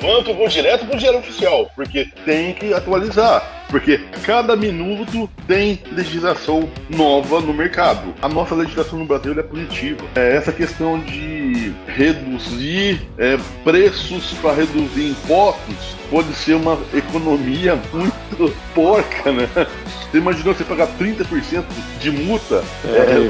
quanto eu vou direto pro Diário Oficial, porque tem que atualizar, porque cada minuto tem legislação nova no mercado. A nossa legislação no Brasil é punitiva. Essa questão de reduzir preços para reduzir impostos pode ser uma economia muito porca, né? Você imaginou você pagar 30% de multa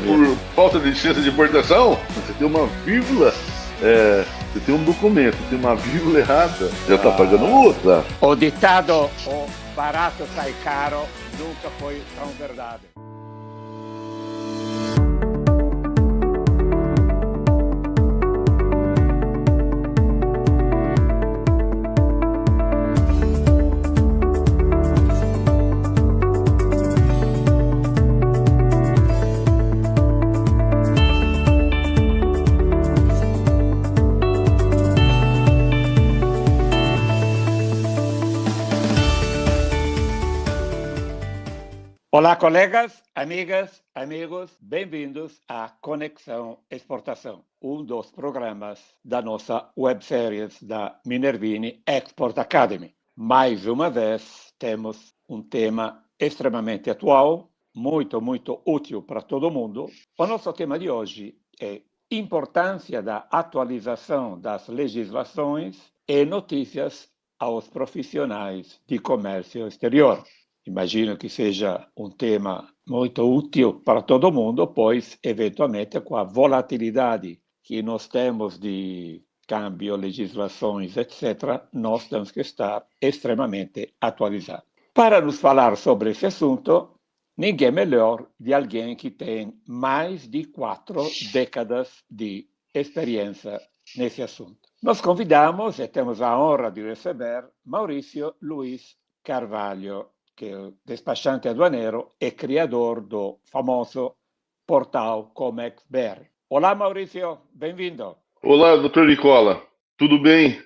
por falta de licença de importação? Você tem uma vírgula, você tem um documento, tem uma vírgula errada, já está pagando multa. O ditado, o barato sai caro, nunca foi tão verdade. Olá, colegas, amigas, amigos, bem-vindos à Conexão Exportação, dos programas da nossa websérie da Minervini Export Academy. Mais uma vez, temos um tema extremamente atual, muito útil para todo mundo. O nosso tema de hoje é importância da atualização das legislações e notícias aos profissionais de comércio exterior. Imagino que seja um tema muito útil para todo mundo, pois, eventualmente, com a volatilidade que nós temos de câmbio, legislações, etc., nós temos que estar extremamente atualizados. Para nos falar sobre esse assunto, ninguém melhor de alguém que tem mais de 4 décadas de experiência nesse assunto. Nós convidamos e temos a honra de receber Maurício Luiz Carvalho, que é o despachante aduaneiro e criador do famoso portal ComexBR. Olá, Maurício, bem-vindo. Olá, doutor Nicola, tudo bem?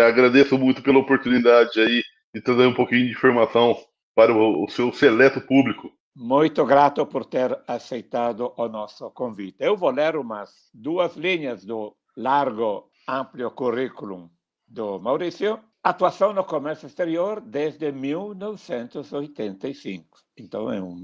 Agradeço muito pela oportunidade aí de trazer um pouquinho de informação para o seu seleto público. Muito grato por ter aceitado o nosso convite. Eu vou ler umas 2 linhas do largo, amplo currículo do Maurício. Atuação no comércio exterior desde 1985. Então é um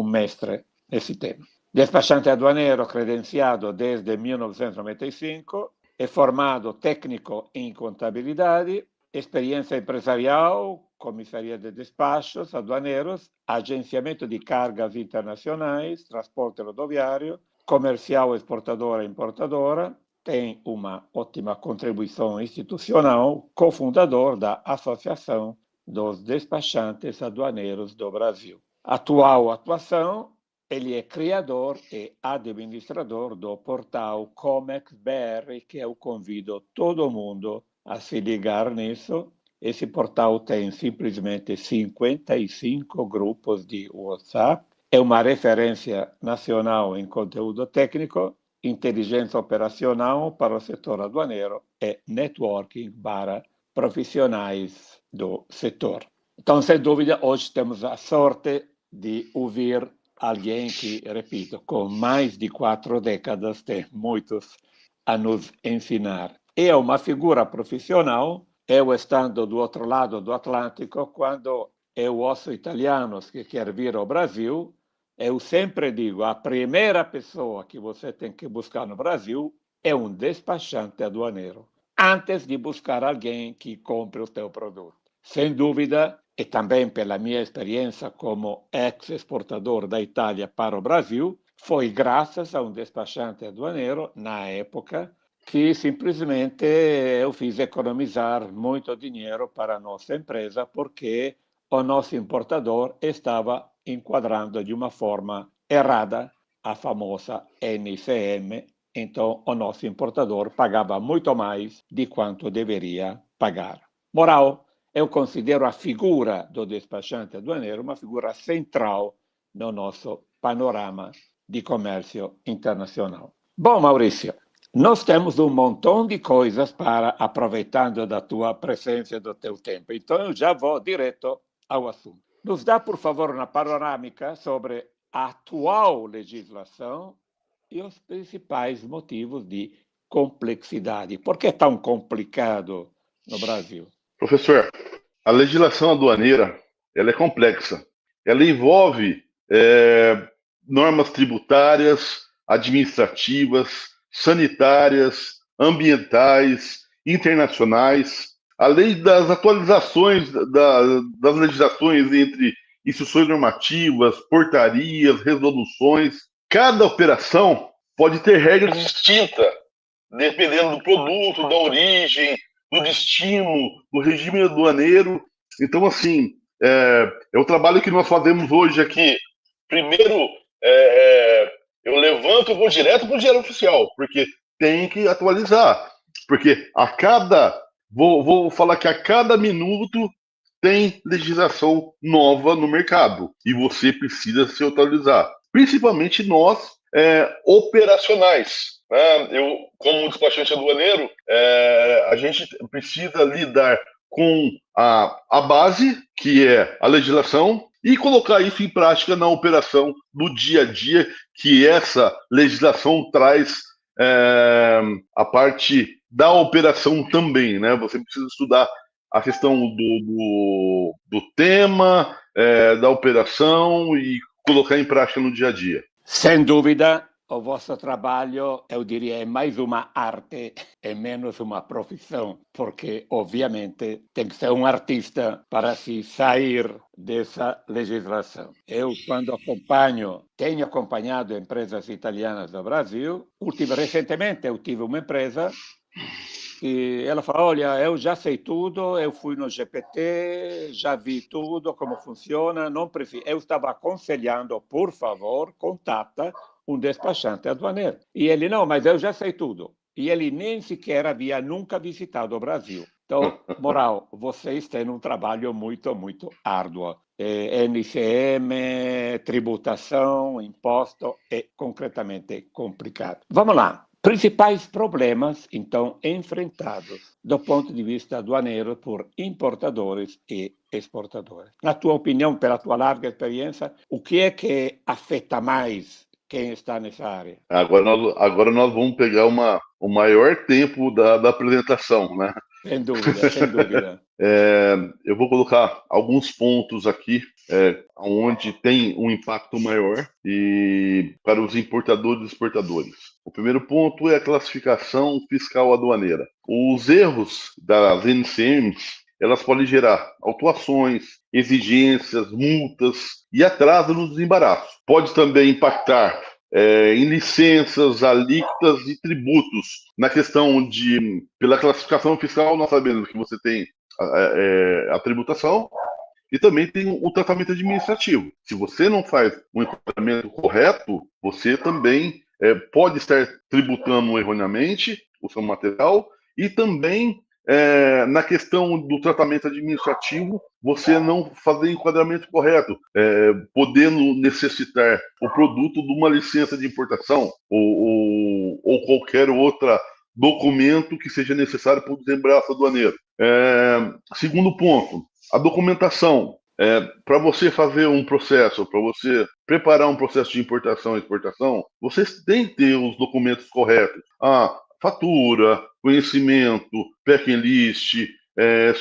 mestre nesse tema. Despachante aduaneiro credenciado desde 1995, é formado técnico em contabilidade, experiência empresarial, comissaria de despachos aduaneiros, agenciamento de cargas internacionais, transporte rodoviário, comercial exportadora e importadora. Tem uma ótima contribuição institucional, cofundador da Associação dos Despachantes Aduaneiros do Brasil. Atual atuação, ele é criador e administrador do portal ComexBR, que eu convido todo mundo a se ligar nisso. Esse portal tem simplesmente 55 grupos de WhatsApp, é uma referência nacional em conteúdo técnico, inteligência operacional para o setor aduaneiro e networking para profissionais do setor. Então, sem dúvida, hoje temos a sorte de ouvir alguém que, repito, com mais de 4 décadas tem muitos a nos ensinar. É uma figura profissional. Eu estando do outro lado do Atlântico, quando eu ouço italianos que querem vir ao Brasil, eu sempre digo, a primeira pessoa que você tem que buscar no Brasil é um despachante aduaneiro, antes de buscar alguém que compre o teu produto. Sem dúvida, e também pela minha experiência como ex-exportador da Itália para o Brasil, foi graças a um despachante aduaneiro, na época, que simplesmente eu fiz economizar muito dinheiro para a nossa empresa, porque o nosso importador estava enquadrando de uma forma errada a famosa NCM, então o nosso importador pagava muito mais de quanto deveria pagar. Moral, eu considero a figura do despachante aduaneiro uma figura central no nosso panorama de comércio internacional. Bom, Maurício, nós temos um montão de coisas para, aproveitando da tua presença e do teu tempo. Então, eu já vou direto ao assunto. Nos dá, por favor, uma panorâmica sobre a atual legislação e os principais motivos de complexidade. Por que é tão complicado no Brasil? Professor, a legislação aduaneira ela é complexa. Ela envolve normas tributárias, administrativas, sanitárias, ambientais, internacionais, além das atualizações das legislações entre instruções normativas, portarias, resoluções. Cada operação pode ter regras distintas, dependendo do produto, da origem, do destino, do regime aduaneiro. Então, assim, é o trabalho que nós fazemos hoje aqui. Primeiro, eu levanto e vou direto para o Diário Oficial, porque tem que atualizar. Porque vou falar que a cada minuto tem legislação nova no mercado e você precisa se atualizar. Principalmente nós, operacionais. Eu, como despachante aduaneiro, a gente precisa lidar com a base, que é a legislação, e colocar isso em prática na operação do dia a dia, que essa legislação traz a parte da operação também, né? Você precisa estudar a questão do tema, da operação e colocar em prática no dia a dia. Sem dúvida, o vosso trabalho, eu diria, é mais uma arte e menos uma profissão, porque, obviamente, tem que ser um artista para se sair dessa legislação. Eu, quando tenho acompanhado empresas italianas do Brasil, recentemente eu tive uma empresa e ela falou, olha, eu já sei tudo, eu fui no GPT, já vi tudo, como funciona, não preciso. Eu estava aconselhando, por favor, contata um despachante aduaneiro. E ele, não, mas eu já sei tudo. E ele nem sequer havia nunca visitado o Brasil. Então, moral, vocês têm um trabalho muito, muito árduo. NCM, tributação, imposto, é concretamente complicado. Vamos lá. Principais problemas, então, enfrentados do ponto de vista aduaneiro por importadores e exportadores. Na tua opinião, pela tua larga experiência, o que é que afeta mais quem está nessa área? Agora nós vamos pegar o maior tempo da apresentação, né? Sem dúvida, sem dúvida. Eu vou colocar alguns pontos aqui onde tem um impacto maior e para os importadores e exportadores. O primeiro ponto é a classificação fiscal aduaneira. Os erros das NCMs, elas podem gerar autuações, exigências, multas e atraso no desembaraço. Pode também impactar em licenças, alíquotas e tributos. Na questão pela classificação fiscal, nós sabemos que você tem a tributação e também tem o tratamento administrativo. Se você não faz um enquadramento correto, você também pode estar tributando erroneamente o seu material e também na questão do tratamento administrativo, você não fazer enquadramento correto, podendo necessitar o produto de uma licença de importação ou qualquer outra documento que seja necessário para o desembaraço aduaneiro. Segundo ponto, a documentação. Para você fazer um processo, para você preparar um processo de importação e exportação, você tem que ter os documentos corretos. Fatura, conhecimento, packing list,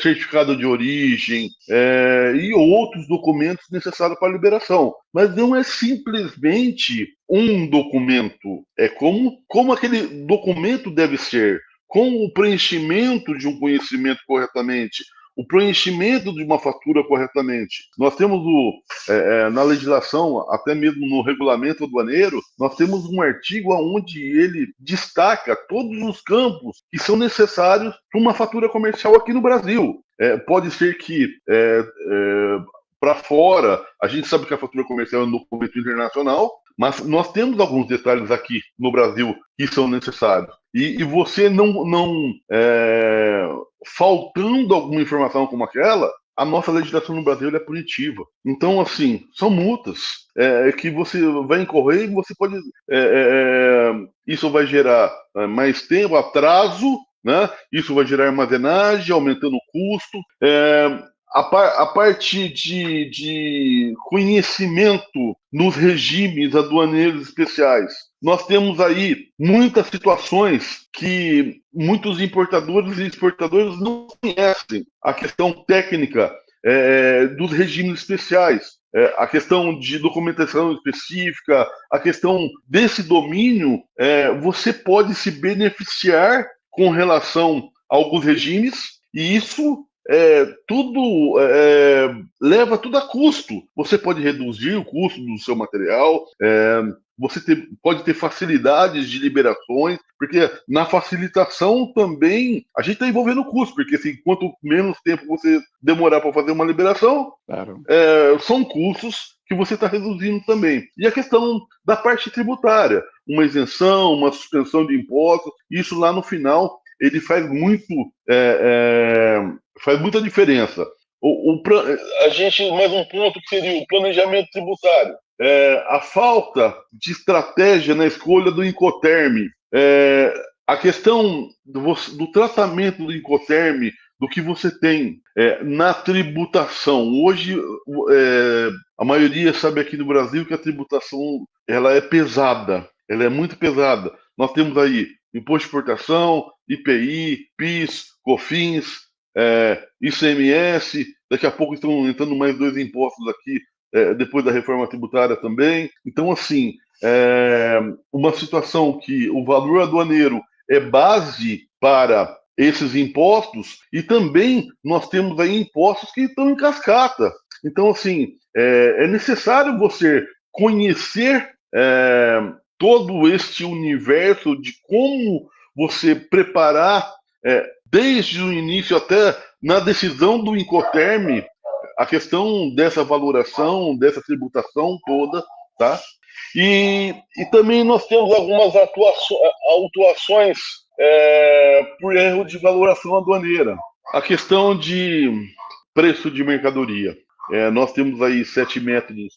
certificado de origem e outros documentos necessários para a liberação. Mas não é simplesmente um documento. É como aquele documento deve ser, com o preenchimento de um conhecimento corretamente, o preenchimento de uma fatura corretamente. Nós temos na legislação, até mesmo no regulamento aduaneiro, nós temos um artigo onde ele destaca todos os campos que são necessários para uma fatura comercial aqui no Brasil. Pode ser que para fora, a gente sabe que a fatura comercial é um documento internacional, mas nós temos alguns detalhes aqui no Brasil que são necessários. E você não faltando alguma informação como aquela, a nossa legislação no Brasil é punitiva. Então, assim, são multas que você vai incorrer e você pode... isso vai gerar mais tempo, atraso, né? Isso vai gerar armazenagem, aumentando o custo. a parte de conhecimento nos regimes aduaneiros especiais. Nós temos aí muitas situações que muitos importadores e exportadores não conhecem. A questão técnica dos regimes especiais, a questão de documentação específica, a questão desse domínio, você pode se beneficiar com relação a alguns regimes, e isso tudo leva tudo a custo. Você pode reduzir o custo do seu material, você pode ter facilidades de liberações, porque na facilitação também a gente está envolvendo custo, porque assim, quanto menos tempo você demorar para fazer uma liberação, Claro. São custos que você está reduzindo também. E a questão da parte tributária, uma isenção, uma suspensão de impostos, isso lá no final ele faz faz muita diferença. A gente, mais um ponto que seria o planejamento tributário. A falta de estratégia na escolha do Incoterm, a questão do tratamento do Incoterm, do que você tem na tributação. Hoje, a maioria sabe aqui no Brasil que a tributação ela é pesada, ela é muito pesada. Nós temos aí imposto de exportação, IPI, PIS, COFINS, ICMS, daqui a pouco estão entrando mais 2 impostos aqui, depois da reforma tributária também. Então, assim, uma situação que o valor aduaneiro é base para esses impostos, e também nós temos aí impostos que estão em cascata. Então, assim, é necessário você conhecer todo este universo de como você preparar, desde o início até na decisão do Incoterm, a questão dessa valoração, dessa tributação toda, tá? E também nós temos algumas autuações por erro de valoração aduaneira. A questão de preço de mercadoria. Nós temos aí 7 métodos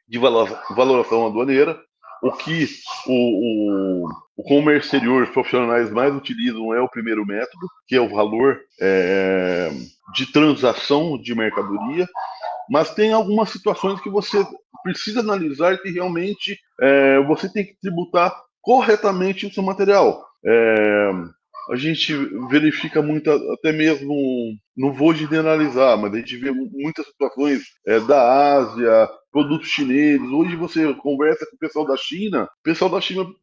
de valoração aduaneira. O que o comércio exterior, os profissionais mais utilizam é o primeiro método, que é o valor de transação de mercadoria. Mas tem algumas situações que você precisa analisar que realmente você tem que tributar corretamente o seu material. A gente verifica muito, até mesmo, não vou generalizar, mas a gente vê muitas situações da Ásia, produtos chineses. Hoje você conversa com o pessoal da China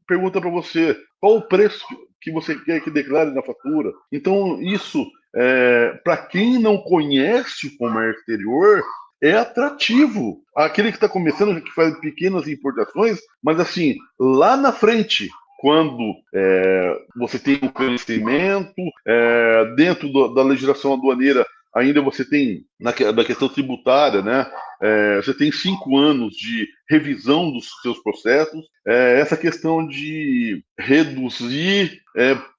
pergunta para você qual o preço que você quer que declare na fatura. Então, isso, para quem não conhece o comércio exterior, é atrativo. Aquele que está começando, que faz pequenas importações, mas assim, lá na frente, quando você tem um crescimento, dentro da legislação aduaneira, ainda você tem, na questão tributária, né? Você tem 5 anos de revisão dos seus processos. Essa questão de reduzir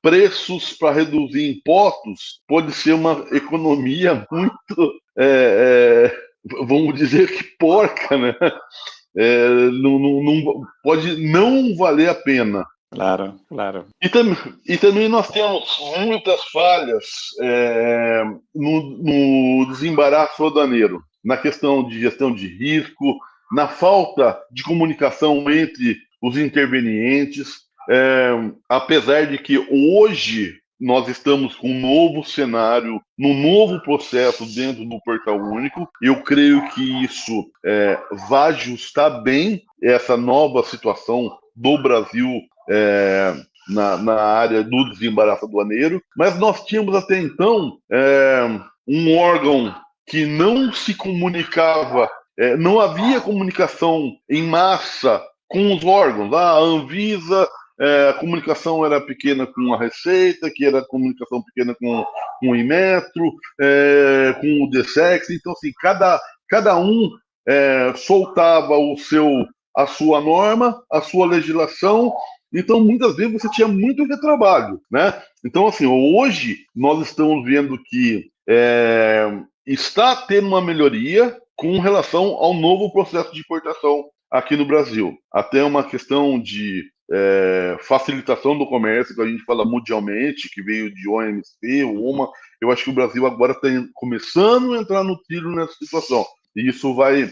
preços para reduzir impostos pode ser uma economia muito, vamos dizer que porca, né? Não pode não valer a pena. Claro, claro. E também nós temos muitas falhas no desembaraço aduaneiro, na questão de gestão de risco, na falta de comunicação entre os intervenientes, apesar de que hoje nós estamos com um novo cenário, num novo processo dentro do Portal Único. Eu creio que isso vai ajustar bem essa nova situação do Brasil na área do desembaraço aduaneiro, mas nós tínhamos até então um órgão que não se comunicava, não havia comunicação em massa com os órgãos. A Anvisa, a comunicação era pequena com a Receita, que era comunicação pequena com o Inmetro, com o DSEX. Então, assim, cada um soltava a sua norma, a sua legislação. Então, muitas vezes você tinha muito retrabalho, né? Então, assim, hoje nós estamos vendo que está tendo uma melhoria com relação ao novo processo de importação aqui no Brasil. Até uma questão de facilitação do comércio, que a gente fala mundialmente, que veio de OMC, OMA, eu acho que o Brasil agora está começando a entrar no trilho nessa situação. E isso vai,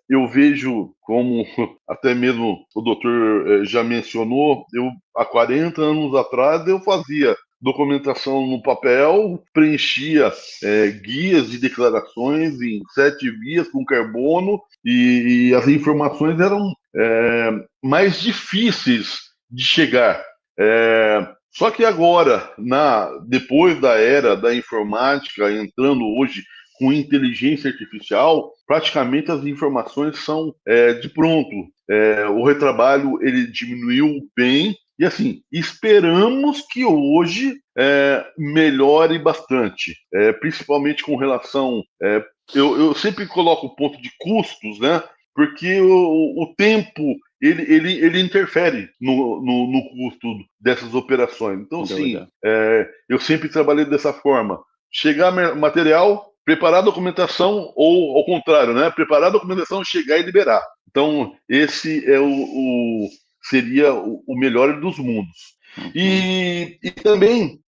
eu vejo como até mesmo o doutor já mencionou, eu há 40 anos atrás eu fazia documentação no papel, preenchia guias de declarações em 7 vias com carbono e as informações eram mais difíceis de chegar. Só que agora, depois da era da informática, entrando hoje com inteligência artificial, praticamente as informações são de pronto. O retrabalho ele diminuiu bem e assim esperamos que hoje melhore bastante, principalmente com relação. Eu sempre coloco o ponto de custos, né? Porque o tempo ele interfere no custo dessas operações. Então, assim, eu sempre trabalhei dessa forma. Chegar material, preparar a documentação, ou ao contrário, né? Preparar a documentação, chegar e liberar. Então, esse é seria o melhor dos mundos. E também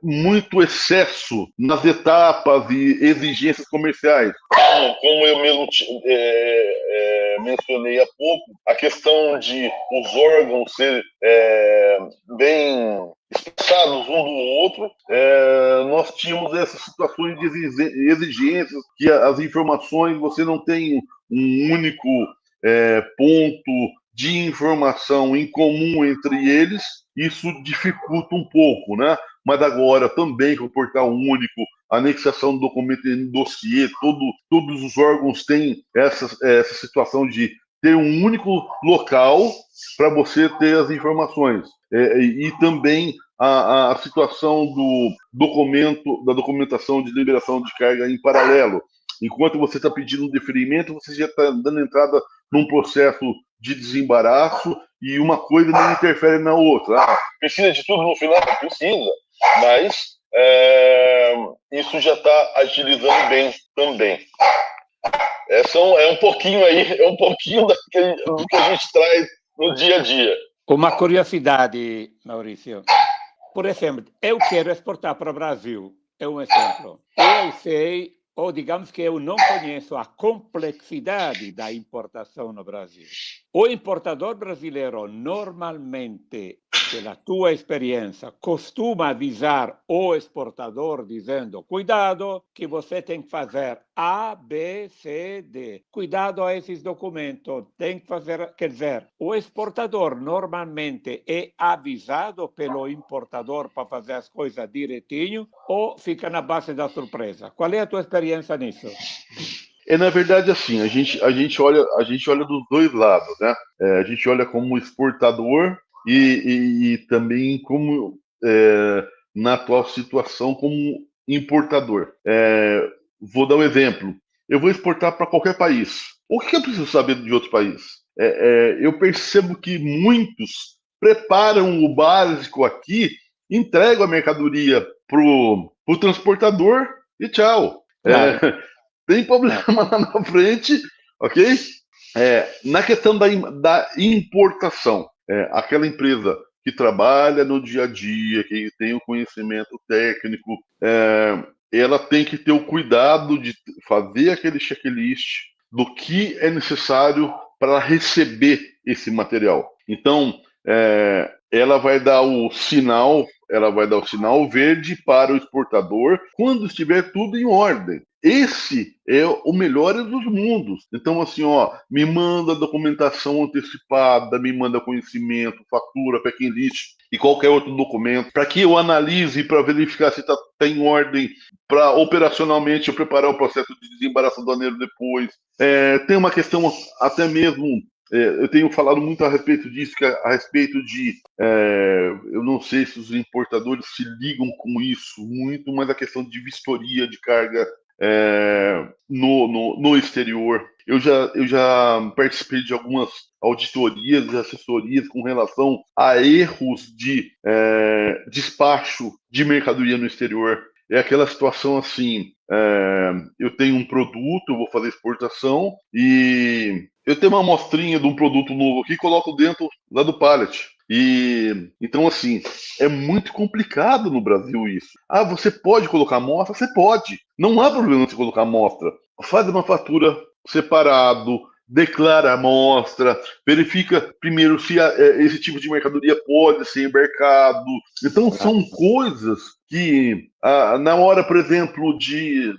muito excesso nas etapas e exigências comerciais. Como eu mesmo mencionei há pouco, a questão de os órgãos serem bem espaçados um do outro, nós tínhamos essas situações de exigências, que as informações, você não tem um único ponto de informação em comum entre eles, isso dificulta um pouco, né? Mas agora também com o portal único, anexação do documento em dossiê, todos os órgãos têm essa situação de ter um único local para você ter as informações. E também a situação da documentação de liberação de carga em paralelo. Enquanto você está pedindo um deferimento, você já está dando entrada num processo de desembaraço e uma coisa não interfere na outra. Precisa de tudo no final? Precisa, mas isso já está agilizando bem também. É um pouquinho aí, do que a gente traz no dia a dia. Uma curiosidade, Maurício. Por exemplo, eu quero exportar para o Brasil. É um exemplo. Eu sei, ou digamos que eu não conheço a complexidade da importação no Brasil. O importador brasileiro, normalmente, pela tua experiência, costuma avisar o exportador dizendo: cuidado, que você tem que fazer A, B, C, D. Cuidado a esses documentos, tem que fazer. Quer dizer, o exportador normalmente é avisado pelo importador para fazer as coisas direitinho ou fica na base da surpresa? Qual é a tua experiência nisso? Na verdade, assim, a gente olha dos dois lados, né? A gente olha como exportador e também como na atual situação como importador. Vou dar um exemplo. Eu vou exportar para qualquer país. O que eu preciso saber de outro país? Eu percebo que muitos preparam o básico aqui, entregam a mercadoria pro transportador e tchau. Claro. Tem problema lá na frente, ok? Na questão da importação, aquela empresa que trabalha no dia a dia, que tem o conhecimento técnico, ela tem que ter o cuidado de fazer aquele checklist do que é necessário para receber esse material. Então, ela vai dar o sinal verde para o exportador quando estiver tudo em ordem. Esse é o melhor dos mundos. Então, assim, me manda documentação antecipada, me manda conhecimento, fatura, packing list e qualquer outro documento, para que eu analise para verificar se está em ordem, para operacionalmente eu preparar o processo de desembaraço aduaneiro depois. Tem uma questão até mesmo. Eu tenho falado muito a respeito disso, a respeito de. Eu não sei se os importadores se ligam com isso muito, mas a questão de vistoria de carga no exterior. Eu já participei de algumas auditorias e assessorias com relação a erros de despacho de mercadoria no exterior. É aquela situação assim, eu tenho um produto, eu vou fazer exportação e eu tenho uma amostrinha de um produto novo aqui e coloco dentro lá do pallet. E então, assim, é muito complicado no Brasil isso. Ah, você pode colocar amostra? Você pode. Não há problema você colocar amostra. Faz uma fatura separado, declara a amostra, verifica primeiro se esse tipo de mercadoria pode ser embarcado. Então, são coisas que, na hora, por exemplo,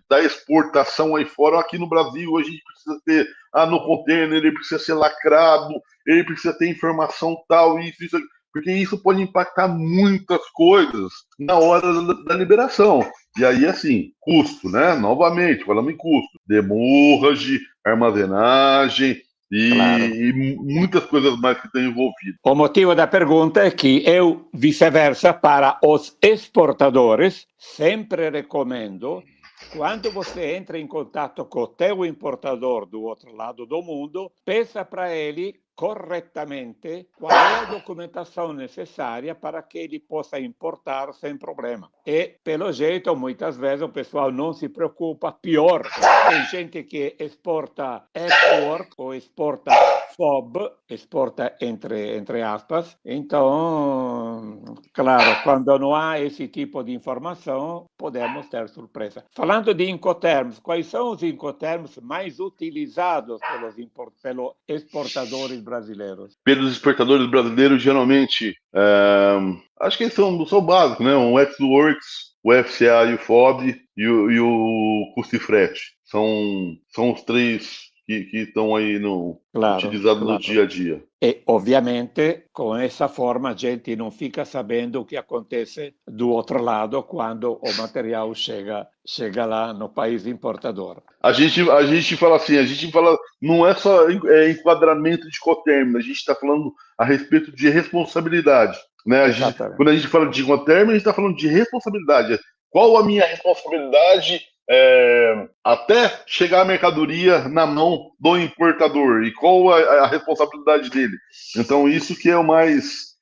da exportação aí fora, aqui no Brasil, a gente precisa ter, no container, ele precisa ser lacrado, ele precisa ter informação tal, isso, porque isso pode impactar muitas coisas na hora da liberação. E aí, assim, custo, né? Novamente, falando em custo, demurrage, armazenagem Claro. e muitas coisas mais que estão envolvidas. O motivo da pergunta é que eu, vice-versa, para os exportadores, sempre recomendo, quando você entra em contato com o teu importador do outro lado do mundo, peça para ele corretamente qual é a documentação necessária para que ele possa importar sem problema. E, pelo jeito, muitas vezes o pessoal não se preocupa. Pior, tem gente que exporta F-Work ou exporta FOB, exporta entre aspas. Então, claro, quando não há esse tipo de informação, podemos ter surpresa. Falando de Incoterms, quais são os Incoterms mais utilizados pelos exportadores brasileiros? Pelos exportadores brasileiros, geralmente, acho que eles são básicos, né? O Xworks, o FCA e o FOB e o custo e frete. São os três que estão aí utilizados no dia a dia. E, ovviamente, com essa forma, a gente não fica sabendo o que acontece do outro lado quando o material chega lá no país importador. A gente fala assim, não é só enquadramento de Incoterm, a gente está falando a respeito de responsabilidade. Né? Quando a gente fala de Incoterm, a gente está falando de responsabilidade. Qual a minha responsabilidade até chegar a mercadoria na mão do importador e qual a responsabilidade dele? Então, isso que é o mais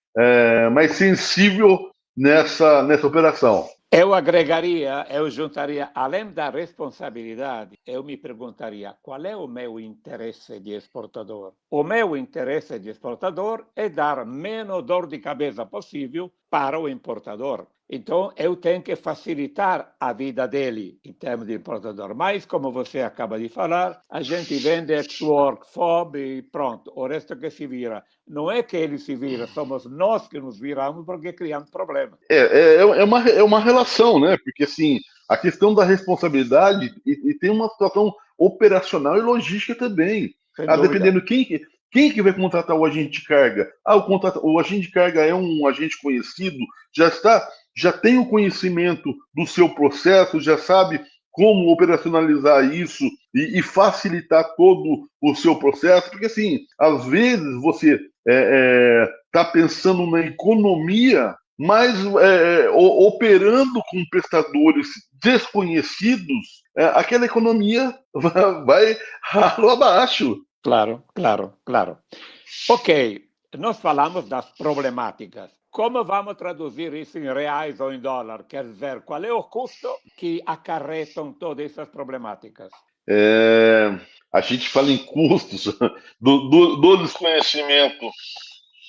sensível nessa operação. Eu juntaria, além da responsabilidade, eu me perguntaria qual é o meu interesse de exportador. O meu interesse de exportador é dar menos dor de cabeça possível para o importador. Então, eu tenho que facilitar a vida dele em termos de importador. Mas, como você acaba de falar, a gente vende Xwork, FOB e pronto, o resto que se vira. Não é que ele se vira, somos nós que nos viramos porque criamos problemas. É uma relação, né? Porque, assim, a questão da responsabilidade e tem uma situação operacional e logística também. Dependendo quem que vai contratar o agente de carga? O agente de carga é um agente conhecido, já tem o conhecimento do seu processo, já sabe como operacionalizar isso e facilitar todo o seu processo, porque assim, às vezes você está pensando na economia, mas operando com prestadores desconhecidos, aquela economia vai ralo abaixo. Claro. Ok, nós falamos das problemáticas. Como vamos traduzir isso em reais ou em dólar? Quer dizer, qual é o custo que acarretam todas essas problemáticas? A gente fala em custos do desconhecimento,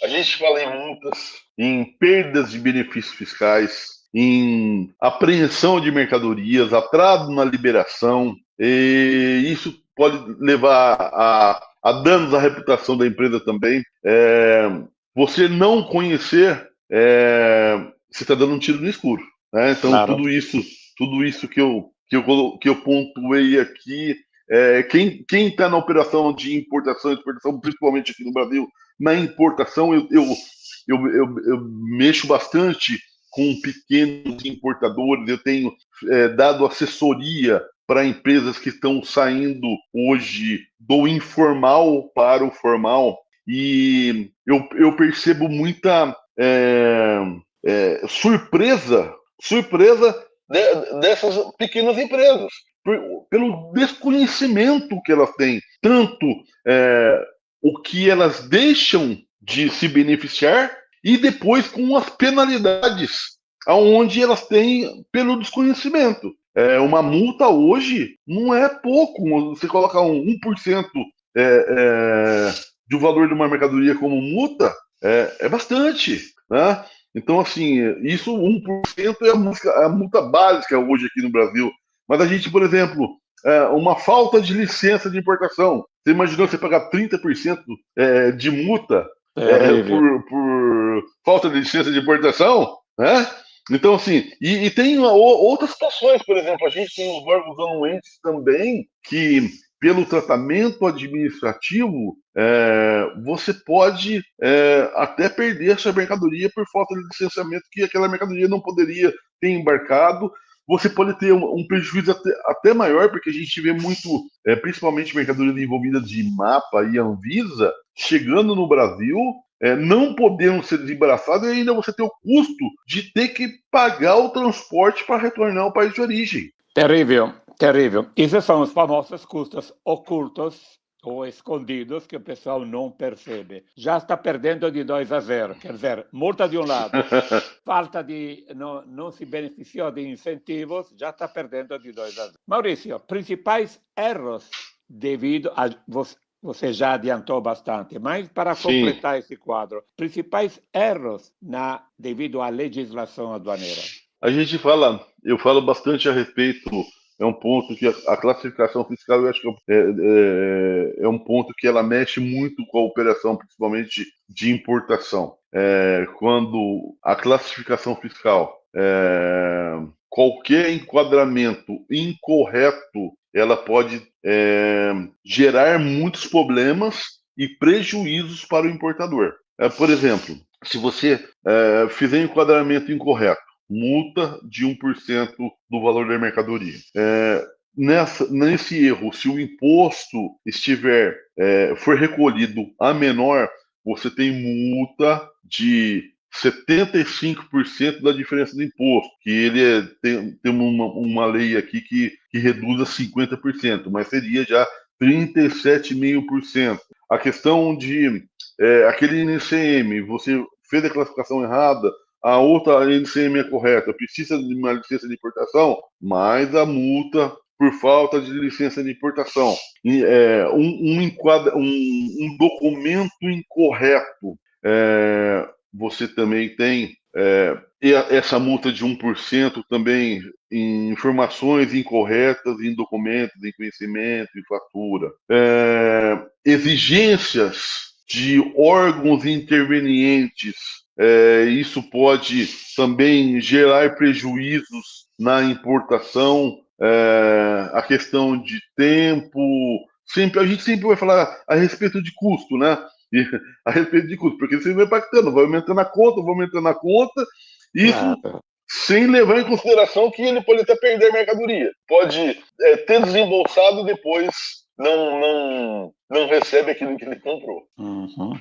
a gente fala em multas, em perdas de benefícios fiscais, em apreensão de mercadorias, atraso na liberação, e isso pode levar a danos à reputação da empresa também. Você não conhecer, você está dando um tiro no escuro. Né? Então, claro. tudo isso que eu pontuei aqui, quem está na operação de importação e exportação, principalmente aqui no Brasil, na importação, eu mexo bastante com pequenos importadores, eu tenho dado assessoria para empresas que estão saindo hoje do informal para o formal, e eu percebo muita surpresa dessas pequenas empresas, pelo desconhecimento que elas têm, tanto o que elas deixam de se beneficiar e depois com as penalidades aonde elas têm pelo desconhecimento. Uma multa hoje não é pouco. Você colocar 1% do valor de uma mercadoria como multa, é bastante, né? Então, assim, isso 1% é a multa básica hoje aqui no Brasil. Mas a gente, por exemplo, uma falta de licença de importação. Você imaginou você pagar 30% de multa Terrível. por falta de licença de importação, né? Então, assim, e tem outras situações, por exemplo, a gente tem os órgãos anuentes também que, pelo tratamento administrativo, você pode até perder a sua mercadoria por falta de licenciamento, que aquela mercadoria não poderia ter embarcado. Você pode ter um prejuízo até maior, porque a gente vê muito, principalmente mercadorias envolvidas de MAPA e Anvisa, chegando no Brasil, não podendo ser desembaraçadas, e ainda você ter o custo de ter que pagar o transporte para retornar ao país de origem. Terrível, terrível. Esses são os famosos custos ocultos ou escondidos que o pessoal não percebe. Já está perdendo de 2-0, quer dizer, multa de um lado, falta de, não se beneficiou de incentivos, já está perdendo de 2-0. Maurício, principais erros devido a você já adiantou bastante, mas para Sim, completar esse quadro, principais erros devido à legislação aduaneira. eu falo bastante a respeito, é um ponto que a classificação fiscal, eu acho que é um ponto que ela mexe muito com a operação, principalmente de importação. Quando a classificação fiscal, qualquer enquadramento incorreto, ela pode gerar muitos problemas e prejuízos para o importador. Por exemplo, se você fizer enquadramento incorreto, multa de 1% do valor da mercadoria. Nesse erro, se o imposto for recolhido a menor, você tem multa de 75% da diferença do imposto, que ele tem uma lei aqui que reduz a 50%, mas seria já 37,5%. A questão de aquele NCM, você fez a classificação errada, a outra NCM é correta, precisa de uma licença de importação, mais a multa por falta de licença de importação. Um documento incorreto, você também tem essa multa de 1% também em informações incorretas em documentos, em conhecimento, em fatura. Exigências de órgãos intervenientes, isso pode também gerar prejuízos na importação, a questão de tempo, a gente sempre vai falar a respeito de custo, né? A respeito de custo, porque você vai impactando, vai aumentando a conta, isso Claro. sem levar em consideração que ele pode até perder a mercadoria, pode ter desembolsado e depois não recebe aquilo que ele comprou. Uhum.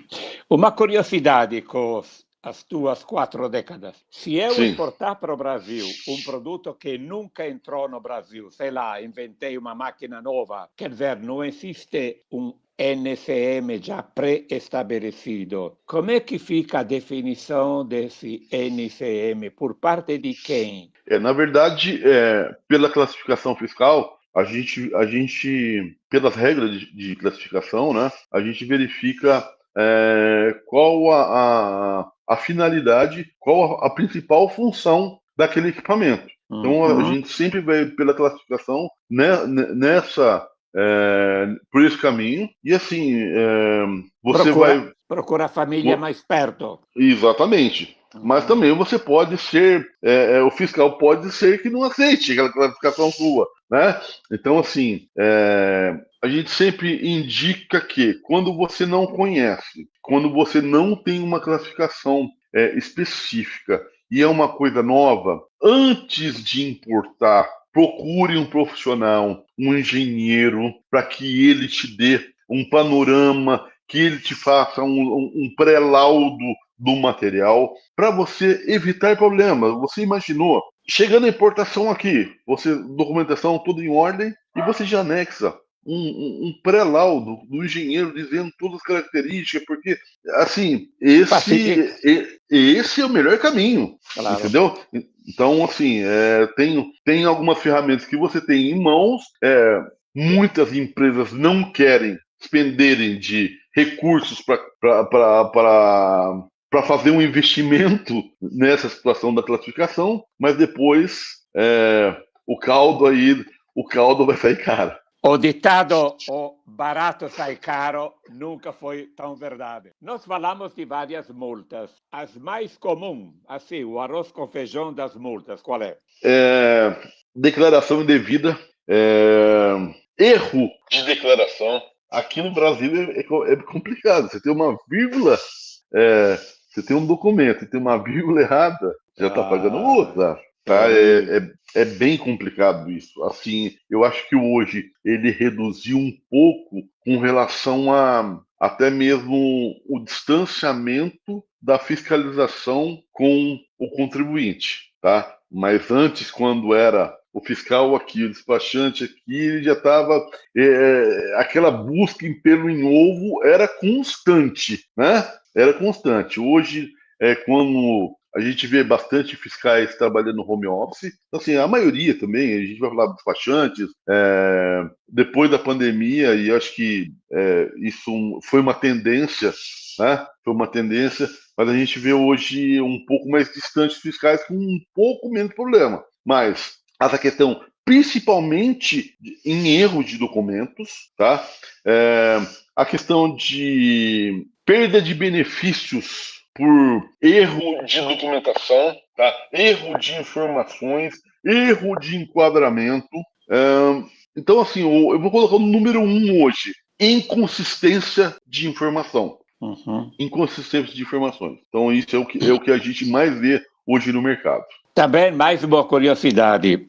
Uma curiosidade com as tuas 4 décadas. Se eu Sim. exportar para o Brasil um produto que nunca entrou no Brasil, sei lá, inventei uma máquina nova, quer dizer, não existe um NCM já pré-estabelecido. Como é que fica a definição desse NCM? Por parte de quem? Na verdade, pela classificação fiscal, a gente pelas regras de classificação, né, a gente verifica qual a finalidade, qual a principal função daquele equipamento. Então, a gente sempre vai pela classificação, né, por esse caminho, e assim, você Procura a família mais perto. Exatamente. Mas também você pode ser, o fiscal pode ser que não aceite aquela classificação sua, né? Então, assim, a gente sempre indica que quando você não conhece, quando você não tem uma classificação específica e é uma coisa nova, antes de importar, procure um profissional, um engenheiro, para que ele te dê um panorama, que ele te faça um pré-laudo do material para você evitar problemas. Você imaginou, chegando a importação aqui, documentação toda em ordem, e você já anexa um pré-laudo do engenheiro dizendo todas as características, porque, assim, esse é o melhor caminho, Claro. Entendeu? Então, assim, tem algumas ferramentas que você tem em mãos, muitas empresas não querem expenderem de recursos para para fazer um investimento nessa situação da classificação, mas depois o caldo vai sair caro. O ditado "o barato sai caro" nunca foi tão verdade. Nós falamos de várias multas. As mais comuns, assim, o arroz com feijão das multas, qual é? Declaração indevida, erro de declaração. Aqui no Brasil é complicado. Você tem uma vírgula, você tem um documento e tem uma vírgula errada, já está pagando multa. Tá? É bem complicado isso. Assim, eu acho que hoje ele reduziu um pouco com relação a até mesmo o distanciamento da fiscalização com o contribuinte, tá? Mas antes, quando era o fiscal aqui, o despachante aqui, ele já estava aquela busca em pelo em ovo era constante, né? Era constante. Hoje quando a gente vê bastante fiscais trabalhando no home office, então, assim, a maioria também, a gente vai falar dos despachantes, depois da pandemia, e acho que isso foi uma tendência, né? Foi uma tendência, mas a gente vê hoje um pouco mais distantes fiscais com um pouco menos problema. Mas essa questão, principalmente em erro de documentos, tá? A questão de perda de benefícios por erro de documentação, tá? Erro de informações, erro de enquadramento. Então, assim, eu vou colocar o número 1 hoje: inconsistência de informação. Inconsistência de informações. Então, isso é o que a gente mais vê hoje no mercado. Também mais uma curiosidade.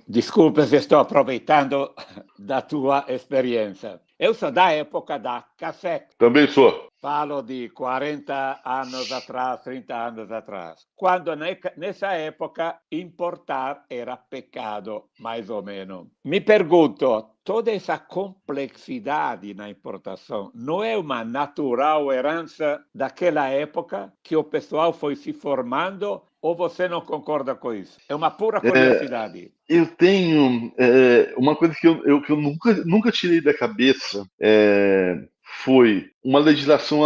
Desculpa se estou aproveitando da tua experiência. Eu sou da época da cassete. Também sou. Falo de 40 anos atrás, 30 anos atrás. Quando nessa época importar era pecado, mais ou menos. Me pergunto, toda essa complexidade na importação não é uma natural herança daquela época que o pessoal foi se formando? Ou você não concorda com isso? É uma pura curiosidade. Eu tenho uma coisa que eu nunca tirei da cabeça. Foi uma legislação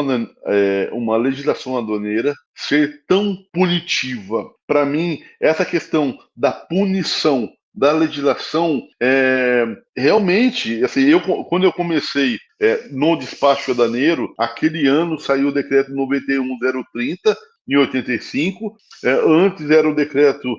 aduaneira ser tão punitiva. Para mim, essa questão da punição da legislação, realmente, assim, quando eu comecei no despacho aduaneiro, aquele ano saiu o decreto 91.030, em 85, antes era o decreto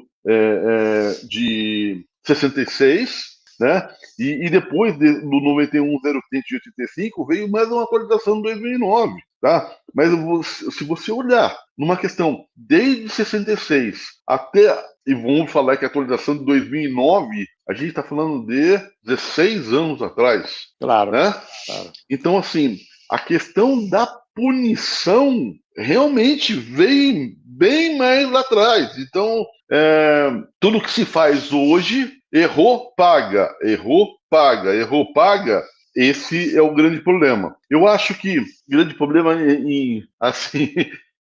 de 66, né? E depois do 91.030 de 85 veio mais uma atualização de 2009, tá? Mas se você olhar numa questão desde 66 até, e vamos falar que a atualização de 2009, a gente está falando de 16 anos atrás. Claro, né? Claro. Então, assim, a questão da punição realmente vem bem mais lá atrás. Então, tudo que se faz hoje, errou, paga, esse é o grande problema. Eu acho que o grande problema, assim,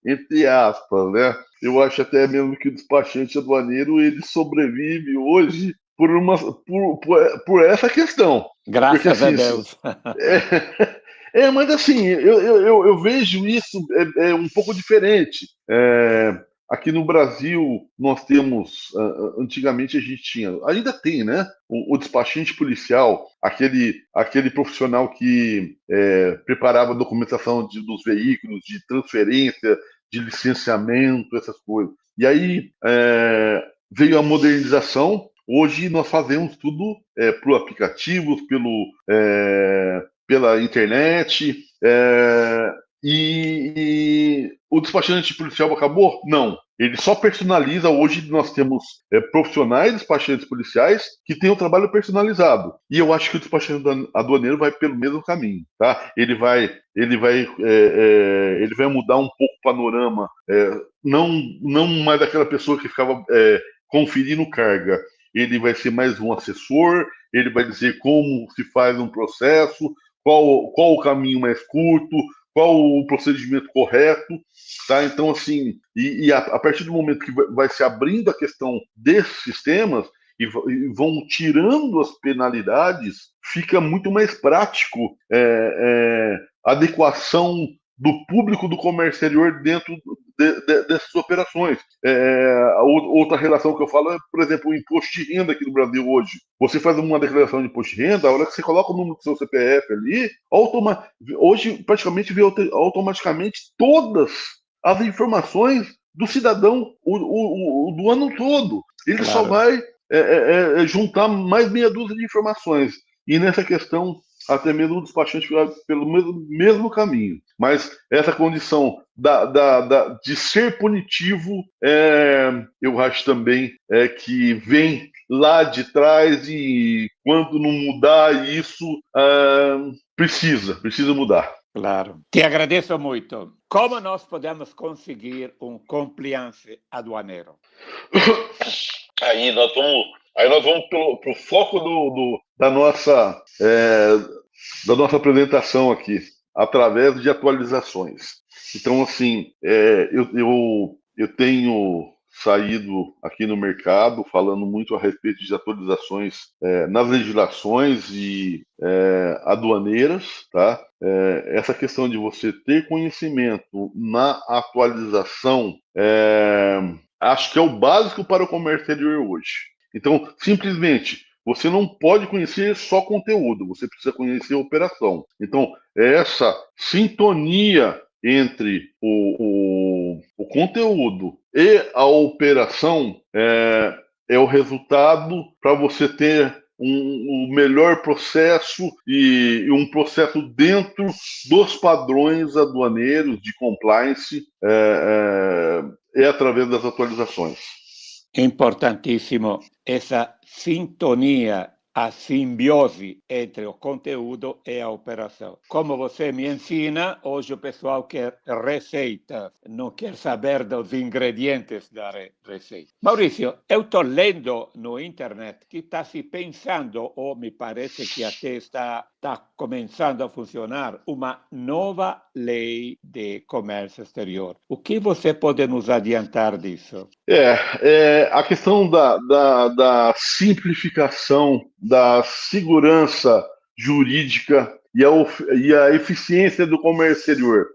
entre aspas, né? Eu acho até mesmo que o despachante aduaneiro ele sobrevive hoje por essa questão. Graças a Deus. Mas assim, eu vejo isso um pouco diferente. Aqui no Brasil, nós temos, antigamente a gente tinha, ainda tem, né? O despachante policial, aquele profissional que preparava a documentação dos veículos, de transferência, de licenciamento, essas coisas. E aí veio a modernização. Hoje nós fazemos tudo por aplicativos, pela internet, e o despachante policial acabou? Não. Ele só personaliza. Hoje nós temos profissionais despachantes policiais que têm o trabalho personalizado. E eu acho que o despachante aduaneiro vai pelo mesmo caminho. Tá? Ele vai mudar um pouco o panorama. Não mais daquela pessoa que ficava conferindo carga. Ele vai ser mais um assessor, ele vai dizer como se faz um processo, qual o caminho mais curto, qual o procedimento correto, tá? Então, assim, a partir do momento que vai se abrindo a questão desses sistemas e vão tirando as penalidades, fica muito mais prático a adequação do público do comércio exterior dentro dessas operações. A outra relação que eu falo é, por exemplo, o imposto de renda aqui no Brasil hoje. Você faz uma declaração de imposto de renda, a hora que você coloca o número do seu CPF ali, hoje praticamente vê automaticamente todas as informações do cidadão do ano todo. Ele só Claro. vai juntar mais meia dúzia de informações. E nessa questão, até mesmo o despachante fica pelo mesmo caminho. Mas essa condição de ser punitivo, eu acho também que vem lá de trás e quando não mudar isso, precisa mudar. Claro. Te agradeço muito. Como nós podemos conseguir um compliance aduaneiro? Aí nós vamos pro foco da nossa apresentação aqui, através de atualizações. Então, assim, eu tenho saído aqui no mercado falando muito a respeito de atualizações nas legislações e aduaneiras, tá? Essa questão de você ter conhecimento na atualização, acho que é o básico para o comércio exterior hoje. Então, simplesmente, você não pode conhecer só conteúdo, você precisa conhecer a operação. Então, essa sintonia entre o conteúdo e a operação é o resultado para você ter um melhor processo e um processo dentro dos padrões aduaneiros de compliance através das atualizações. Importantíssimo essa sintonia, a simbiose entre o conteúdo e a operação. Como você me ensina, hoje o pessoal quer receita, não quer saber dos ingredientes da receita. Maurício, eu estou lendo no internet que está se pensando, ou me parece que até está começando a funcionar, uma nova lei de comércio exterior. O que você pode nos adiantar disso? A questão da simplificação, da segurança jurídica e a eficiência do comércio exterior.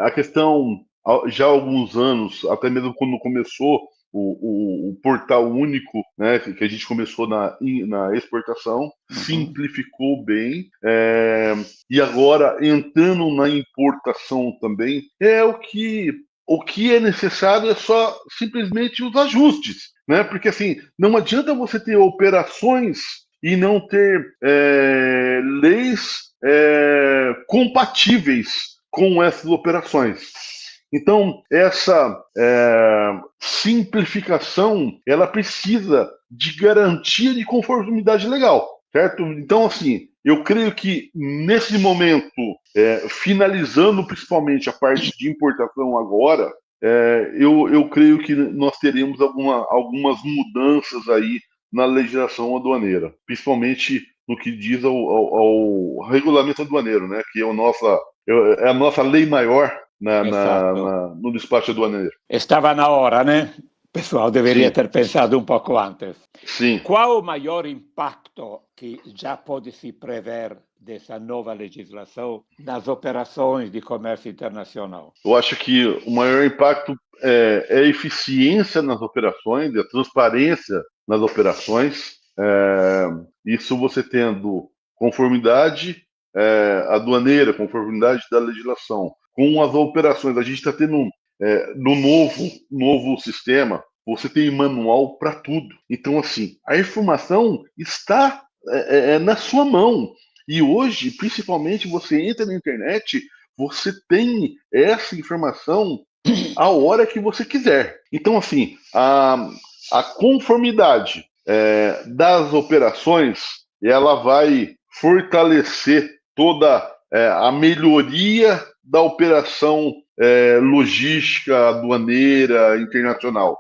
A questão, já há alguns anos, até mesmo quando começou o portal único, né, que a gente começou na exportação, simplificou bem, e agora entrando na importação também, o que é necessário é só simplesmente os ajustes, né? Porque assim, não adianta você ter operações e não ter leis compatíveis com essas operações. Então, essa simplificação, ela precisa de garantia de conformidade legal, certo? Então, assim, eu creio que nesse momento, finalizando principalmente a parte de importação agora, eu creio que nós teremos algumas mudanças aí na legislação aduaneira, principalmente no que diz ao regulamento aduaneiro, né, que é a nossa lei maior no despacho aduaneiro. Estava na hora, né? O pessoal deveria ter pensado um pouco antes. Sim. Qual o maior impacto que já pode se prever dessa nova legislação nas operações de comércio internacional? Eu acho que o maior impacto é a eficiência nas operações, a transparência nas operações. Isso você tendo conformidade aduaneira, conformidade da legislação. Com as operações, a gente está tendo no novo sistema, você tem manual para tudo. Então, assim, a informação está na sua mão. E hoje, principalmente, você entra na internet, você tem essa informação a hora que você quiser. Então, assim, a conformidade das operações, ela vai fortalecer toda a melhoria da operação logística, aduaneira, internacional.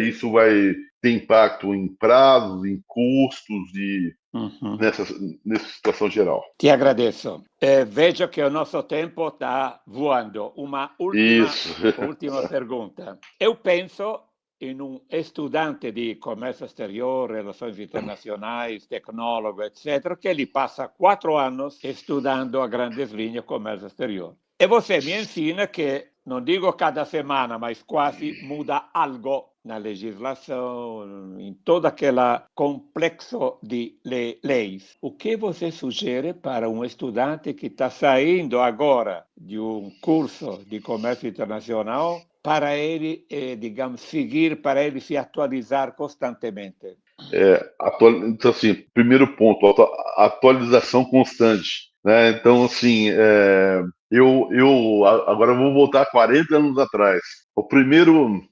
Isso vai ter impacto em prazos, em custos e nessa situação geral. Te agradeço. Vejo que o nosso tempo está voando. Uma última pergunta. Eu penso em um estudante de comércio exterior, relações internacionais, tecnólogo, etc., que ele passa 4 anos estudando a grandes linhas comércio exterior. E você me ensina que não digo cada semana, mas quase muda algo na legislação, em todo aquele complexo de leis. O que você sugere para um estudante que está saindo agora de um curso de comércio internacional para ele, digamos, seguir, para ele se atualizar constantemente? Então, assim, primeiro ponto, atualização constante, né? Então, assim, agora eu vou voltar 40 anos atrás. O primeiro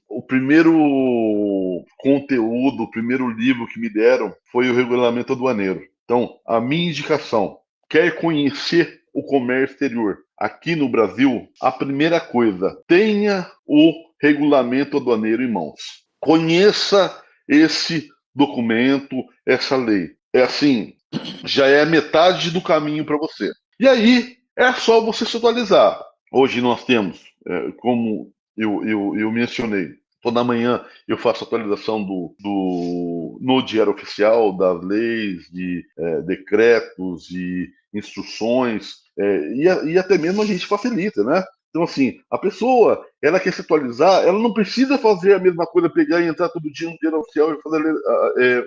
conteúdo, o primeiro livro que me deram foi o Regulamento Aduaneiro. Então, a minha indicação, quer conhecer o comércio exterior aqui no Brasil, a primeira coisa, tenha o Regulamento Aduaneiro em mãos. Conheça esse documento, essa lei. É assim, já é metade do caminho para você. E aí, é só você se atualizar. Hoje nós temos, como eu mencionei, toda manhã eu faço atualização no Diário Oficial das leis, de decretos e instruções, e até mesmo a gente facilita, né? Então, assim, a pessoa, ela quer se atualizar, ela não precisa fazer a mesma coisa, pegar e entrar todo dia no Diário Oficial e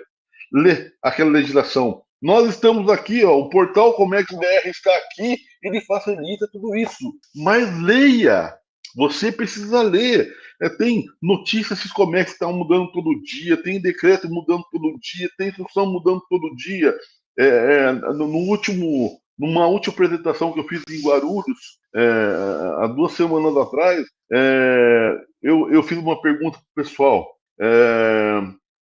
ler aquela legislação. Nós estamos aqui, ó, o portal Comex BR está aqui, ele facilita tudo isso. Mas leia, você precisa ler. Tem notícias que Comex estão mudando todo dia, tem decreto mudando todo dia, tem instrução mudando todo dia. Numa última apresentação que eu fiz em Guarulhos, há 2 semanas atrás, eu fiz uma pergunta para o pessoal.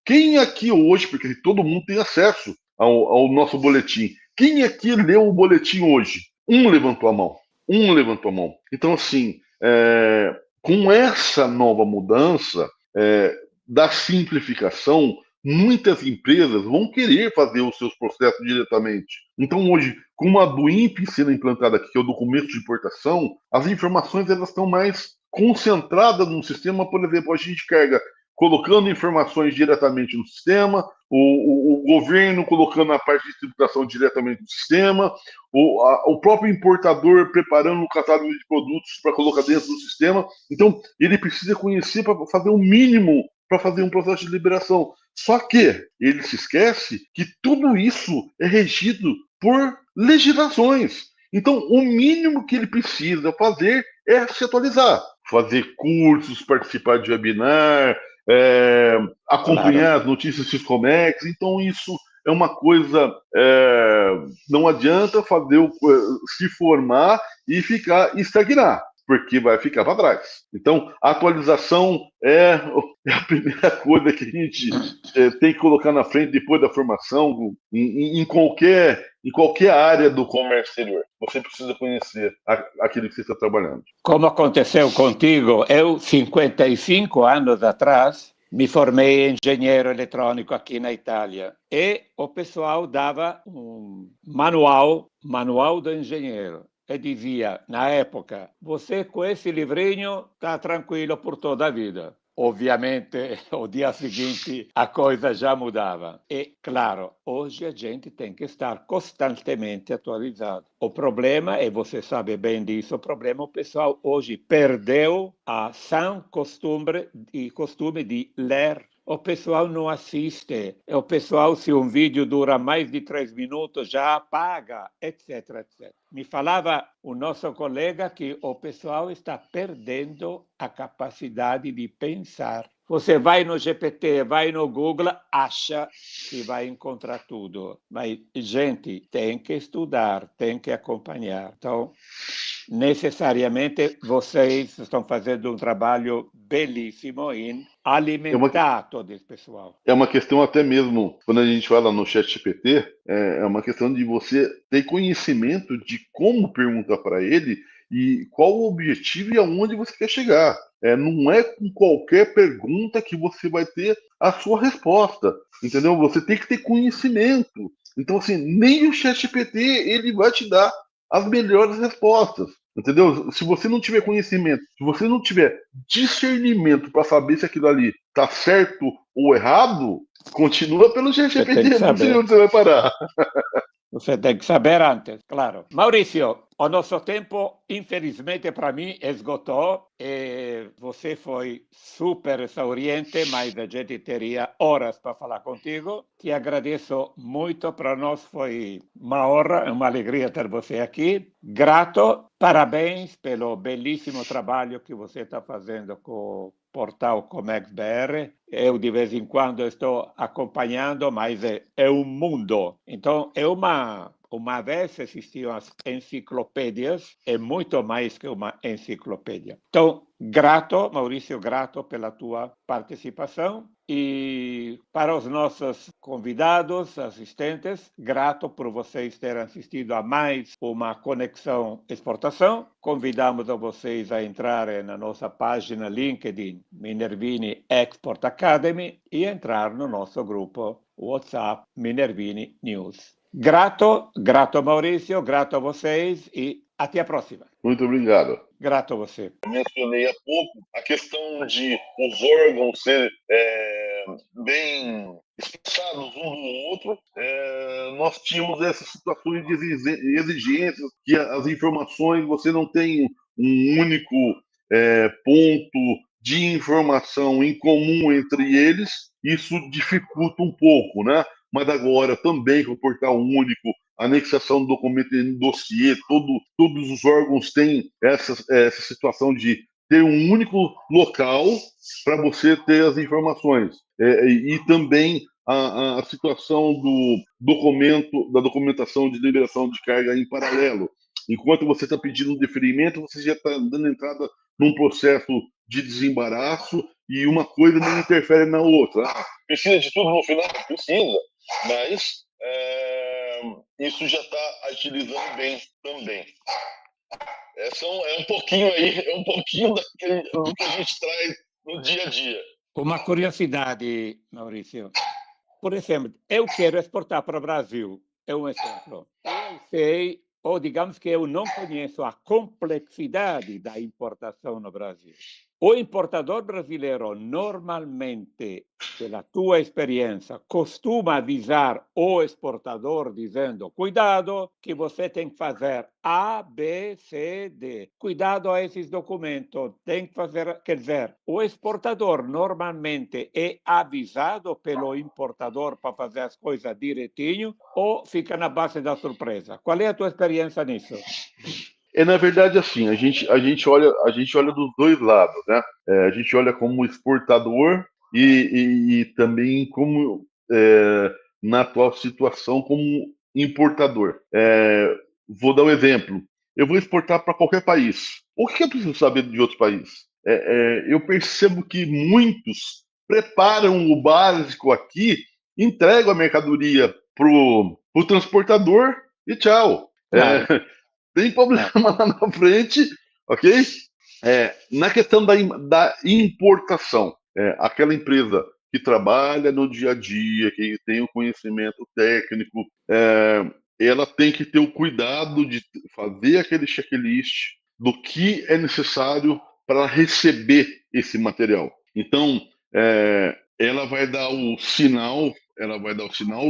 Quem aqui hoje, porque todo mundo tem acesso ao nosso boletim, quem aqui leu o boletim hoje? Um levantou a mão. Então, assim, com essa nova mudança da simplificação, muitas empresas vão querer fazer os seus processos diretamente. Então, hoje, com a do INPE sendo implantada aqui, que é o documento de importação, as informações elas estão mais concentradas no sistema. Por exemplo, a gente carrega colocando informações diretamente no sistema, o governo colocando a parte de tributação diretamente no sistema, o próprio importador preparando o catálogo de produtos para colocar dentro do sistema. Então, ele precisa conhecer para fazer o mínimo para fazer um processo de liberação. Só que ele se esquece que tudo isso é regido por legislações. Então, o mínimo que ele precisa fazer é se atualizar, fazer cursos, participar de webinar, acompanhar as notícias do Comex. Então, isso é uma coisa. Não adianta se formar e estagnar, porque vai ficar para trás. Então, a atualização é a primeira coisa que a gente tem que colocar na frente depois da formação, em qualquer área do comércio exterior. Você precisa conhecer aquilo que você está trabalhando. Como aconteceu contigo, eu, 55 anos atrás, me formei engenheiro eletrônico aqui na Itália e o pessoal dava um manual do engenheiro. E dizia, na época, você com esse livrinho está tranquilo por toda a vida. Obviamente, o dia seguinte a coisa já mudava. E, claro, hoje a gente tem que estar constantemente atualizado. O problema, e você sabe bem disso, o pessoal hoje perdeu a sã costume de ler. O pessoal não assiste. O pessoal, se um vídeo dura mais de 3 minutos, já apaga, etc, etc. Me falava o nosso colega que o pessoal está perdendo a capacidade de pensar. Você vai no GPT, vai no Google, acha que vai encontrar tudo. Mas, gente, tem que estudar, tem que acompanhar. Então, necessariamente, vocês estão fazendo um trabalho belíssimo em alimentar todo esse pessoal. É uma questão até mesmo, quando a gente fala no ChatGPT, é uma questão de você ter conhecimento de como perguntar para ele e qual o objetivo e aonde você quer chegar. Não é com qualquer pergunta que você vai ter a sua resposta, entendeu? Você tem que ter conhecimento. Então, assim, nem o ChatGPT ele vai te dar as melhores respostas, entendeu? Se você não tiver conhecimento, se você não tiver discernimento para saber se aquilo ali está certo ou errado, continua pelo ChatGPT, não sei onde você vai parar. Você tem que saber antes, claro. Maurício, O nosso tempo, infelizmente, para mim, esgotou. E você foi super exauriente, mas a gente teria horas para falar contigo. Te agradeço muito. Para nós foi uma honra, uma alegria ter você aqui. Grato. Parabéns pelo belíssimo trabalho que você está fazendo com o portal Comex BR. Eu, de vez em quando, estou acompanhando, mas é um mundo. Então, é uma vez existiam as enciclopédias, é muito mais que uma enciclopédia. Então, grato, Maurício, grato pela tua participação. E para os nossos convidados, assistentes, grato por vocês terem assistido a mais uma Conexão Exportação. Convidamos a vocês a entrarem na nossa página LinkedIn, Minervini Export Academy, e entrar no nosso grupo WhatsApp Minervini News. Grato Maurício, grato a vocês e até a próxima. Muito obrigado. Grato a você. Eu mencionei há pouco a questão de os órgãos serem bem espaçados um do outro. Nós tínhamos essas situações de exigências que as informações, você não tem um único ponto de informação em comum entre eles, isso dificulta um pouco, né? Mas agora também com o portal único, anexação do documento em dossiê, todos os órgãos têm essa situação de ter um único local para você ter as informações. E também a situação do documento, da documentação de liberação de carga em paralelo. Enquanto você está pedindo um deferimento, você já está dando entrada num processo de desembaraço e uma coisa não interfere na outra. Precisa de tudo no final? Precisa, mas isso já está agilizando bem também. É um pouquinho aí, é um pouquinho do que a gente traz no dia a dia. Uma curiosidade, Maurício. Por exemplo, eu quero exportar para o Brasil. É um exemplo. Eu sei, ou digamos que eu não conheço a complexidade da importação no Brasil. O importador brasileiro, normalmente, pela tua experiência, costuma avisar o exportador dizendo: cuidado, que você tem que fazer A, B, C, D. Cuidado a esses documentos. Tem que fazer. Quer dizer, o exportador normalmente é avisado pelo importador para fazer as coisas direitinho ou fica na base da surpresa? Qual é a tua experiência nisso? Na verdade, assim, a gente olha dos dois lados, né? A gente olha como exportador e também como, na atual situação, como importador. Vou dar um exemplo. Eu vou exportar para qualquer país. O que eu preciso saber de outros países? Eu percebo que muitos preparam o básico aqui, entregam a mercadoria para o transportador e tchau. Claro. Tem problema lá na frente, ok? Na questão da importação, aquela empresa que trabalha no dia a dia, que tem o conhecimento técnico, ela tem que ter o cuidado de fazer aquele checklist do que é necessário para receber esse material. Então, ela vai dar o sinal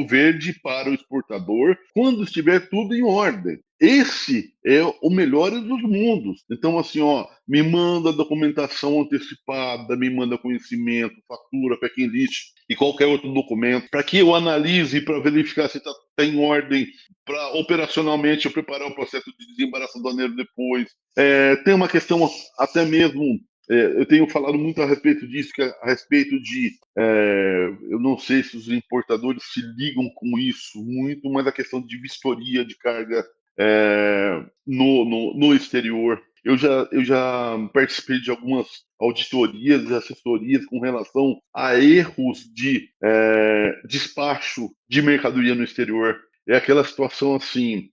verde para o exportador quando estiver tudo em ordem. Esse é o melhor dos mundos. Então, assim, me manda documentação antecipada, me manda conhecimento, fatura, packing list e qualquer outro documento, para que eu analise para verificar se está em ordem, para operacionalmente eu preparar o processo de desembaraço aduaneiro depois. Tem uma questão até mesmo. Eu tenho falado muito a respeito disso, a respeito de. Eu não sei se os importadores se ligam com isso muito, mas a questão de vistoria de carga no exterior. Eu já participei de algumas auditorias e assessorias com relação a erros de despacho de mercadoria no exterior. É aquela situação assim: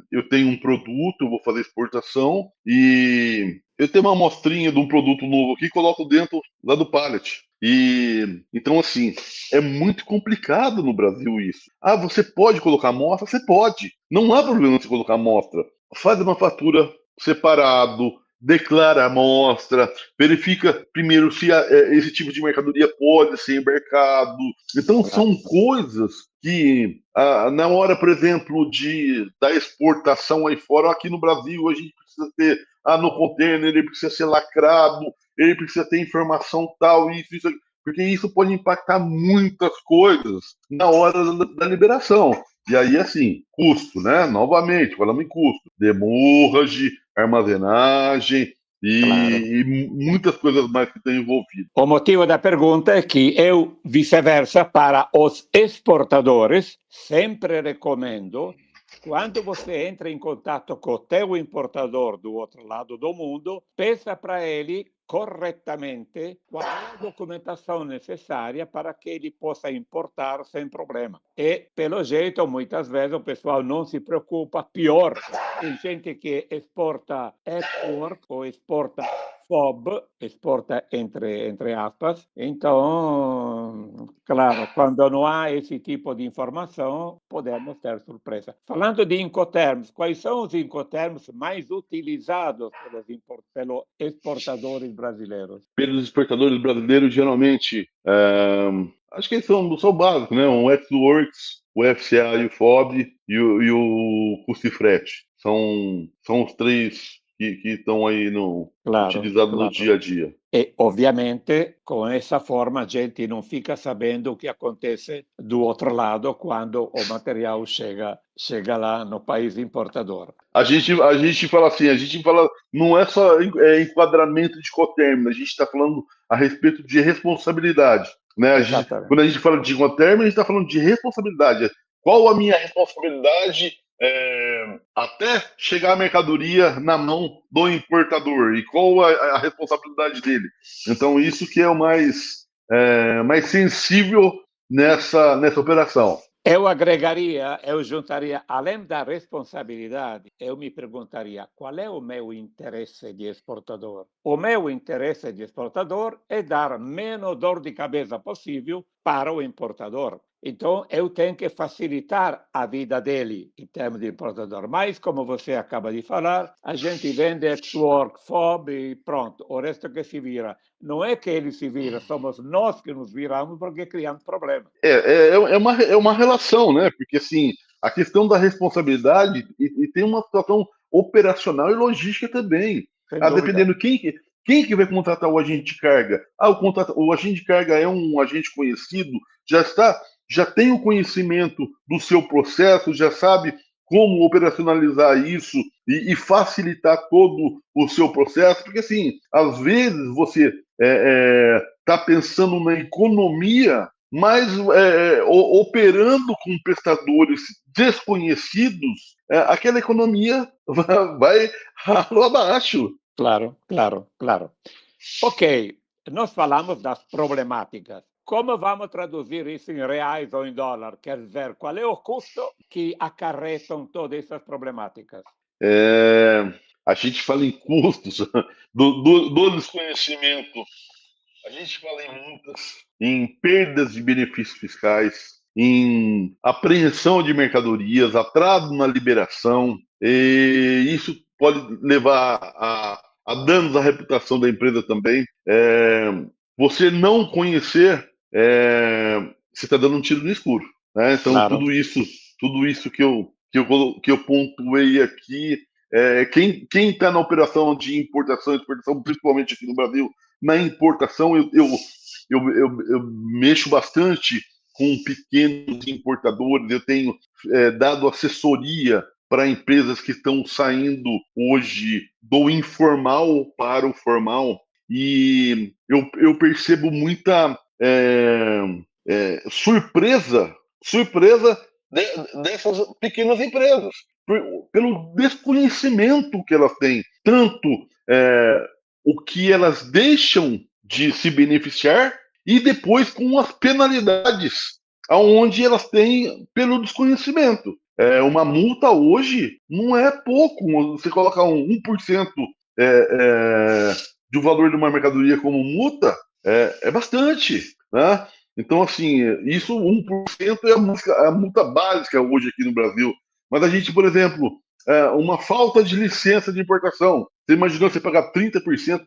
eu tenho um produto, eu vou fazer exportação e eu tenho uma amostrinha de um produto novo aqui e coloco dentro lá do pallet. E então, assim, é muito complicado no Brasil isso. Você pode colocar amostra? Você pode. Não há problema você colocar amostra. Faz uma fatura separado, declara a amostra, verifica primeiro se esse tipo de mercadoria pode ser embarcado. Então, são coisas que, na hora, por exemplo, da exportação aí fora, aqui no Brasil, a gente precisa ter, no container, ele precisa ser lacrado, ele precisa ter informação tal, isso, porque isso pode impactar muitas coisas na hora da liberação. E aí, assim, custo, né? Novamente, falando em custo, demurrage, armazenagem Claro. e muitas coisas mais que estão envolvidas. O motivo da pergunta é que eu, vice-versa, para os exportadores, sempre recomendo, quando você entra em contato com o teu importador do outro lado do mundo, peça para ele corretamente qual é a documentação necessária para que ele possa importar sem problema. E, pelo jeito, muitas vezes o pessoal não se preocupa. Pior, tem gente que exporta export ou exporta FOB, exporta entre aspas. Então, claro, quando não há esse tipo de informação, podemos ter surpresa. Falando de Incoterms, quais são os Incoterms mais utilizados pelos exportadores brasileiros? Pelos exportadores brasileiros, geralmente, acho que eles são básicos, né? O Xworks, o FCA e o FOB e o custo e frete. São os três que estão aí utilizados no dia a dia. E, ovviamente, com essa forma, a gente não fica sabendo o que acontece do outro lado quando o material chega lá no país importador. A gente fala assim, não é só enquadramento de Incoterm, a gente está falando a respeito de responsabilidade. Né? Quando a gente fala de Incoterm, a gente está falando de responsabilidade. Qual a minha responsabilidade até chegar a mercadoria na mão do importador? E qual a responsabilidade dele? Então, isso que é o mais sensível nessa operação. Eu juntaria, além da responsabilidade, eu me perguntaria qual é o meu interesse de exportador. O meu interesse de exportador é dar menos dor de cabeça possível para o importador. Então, eu tenho que facilitar a vida dele em termos de importador. Mas, como você acaba de falar, a gente vende Xwork, FOB e pronto. O resto que se vira. Não é que ele se vira, somos nós que nos viramos porque criamos problemas. É uma relação, né? Porque, assim, a questão da responsabilidade e tem uma situação operacional e logística também. Dependendo quem que vai contratar o agente de carga. O agente de carga é um agente conhecido, já tem o conhecimento do seu processo, já sabe como operacionalizar isso e facilitar todo o seu processo, porque assim, às vezes você está pensando na economia, mas operando com prestadores desconhecidos, aquela economia vai ralo abaixo. Claro. Ok, nós falamos das problemáticas. Como vamos traduzir isso em reais ou em dólar? Quer dizer, qual é o custo que acarretam todas essas problemáticas? A gente fala em custos do desconhecimento. A gente fala em multas, em perdas de benefícios fiscais, em apreensão de mercadorias, atraso na liberação. E isso pode levar a danos à reputação da empresa também. Você não conhecer, você está dando um tiro no escuro. Né? Então, claro. tudo isso que eu pontuei aqui, quem está na operação de importação e exportação, principalmente aqui no Brasil, na importação, eu mexo bastante com pequenos importadores, eu tenho dado assessoria para empresas que estão saindo hoje do informal para o formal, e eu percebo muita surpresa dessas pequenas empresas, pelo desconhecimento que elas têm, tanto o que elas deixam de se beneficiar e depois com as penalidades aonde elas têm pelo desconhecimento. Uma multa hoje não é pouco. Você coloca 1% do valor de uma mercadoria como multa, é bastante, né? Então, assim, isso 1% é a multa básica hoje aqui no Brasil. Mas a gente, por exemplo, uma falta de licença de importação. Você imaginou você pagar 30%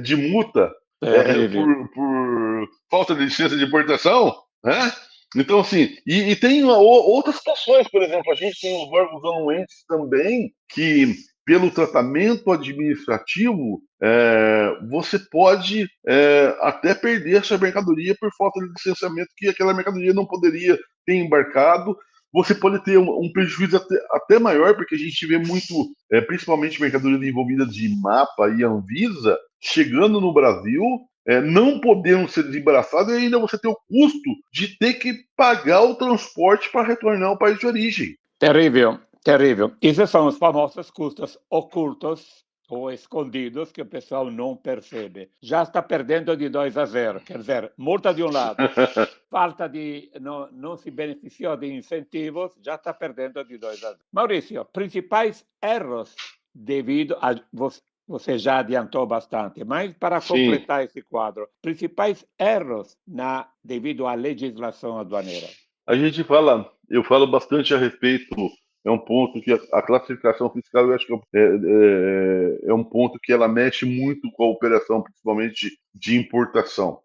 de multa Terrível. por falta de licença de importação? Né? Então, assim, e tem outras situações, por exemplo, a gente tem os órgãos anuentes também que, pelo tratamento administrativo, você pode até perder essa mercadoria por falta de licenciamento, que aquela mercadoria não poderia ter embarcado. Você pode ter um prejuízo até maior, porque a gente vê muito, principalmente mercadorias envolvidas de MAPA e Anvisa, chegando no Brasil, não podendo ser desembaraçadas, e ainda você ter o custo de ter que pagar o transporte para retornar ao país de origem. Terrível, terrível. Esses são os famosos custos ocultos ou escondidos que o pessoal não percebe. Já está perdendo de 2-0, quer dizer, multa de um lado, falta de, não se beneficiou de incentivos, já está perdendo de 2-0. Maurício, principais erros devido a você já adiantou bastante, mas para Sim, completar esse quadro, principais erros devido à legislação aduaneira. eu falo bastante a respeito, é um ponto que a classificação fiscal, eu acho que é um ponto que ela mexe muito com a operação, principalmente de importação.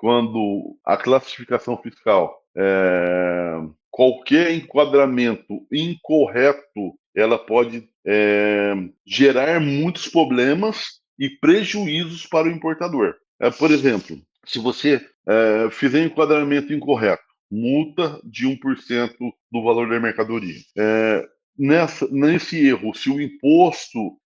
Quando a classificação fiscal, qualquer enquadramento incorreto, ela pode gerar muitos problemas e prejuízos para o importador. Por exemplo, se você fizer enquadramento incorreto, multa de 1% do valor da mercadoria. Nesse erro, se o imposto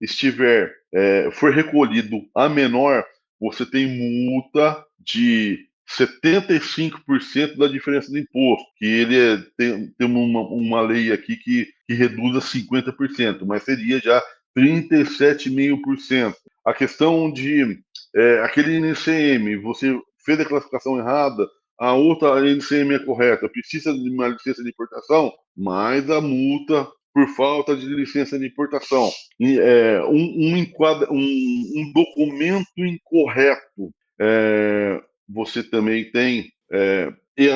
for recolhido a menor, você tem multa de 75% da diferença do imposto, que ele tem uma lei aqui que reduz a 50%, mas seria já 37,5%. A questão de aquele NCM, você fez a classificação errada, a outra NCM é correta, precisa de uma licença de importação, mais a multa por falta de licença de importação. Um documento incorreto, você também tem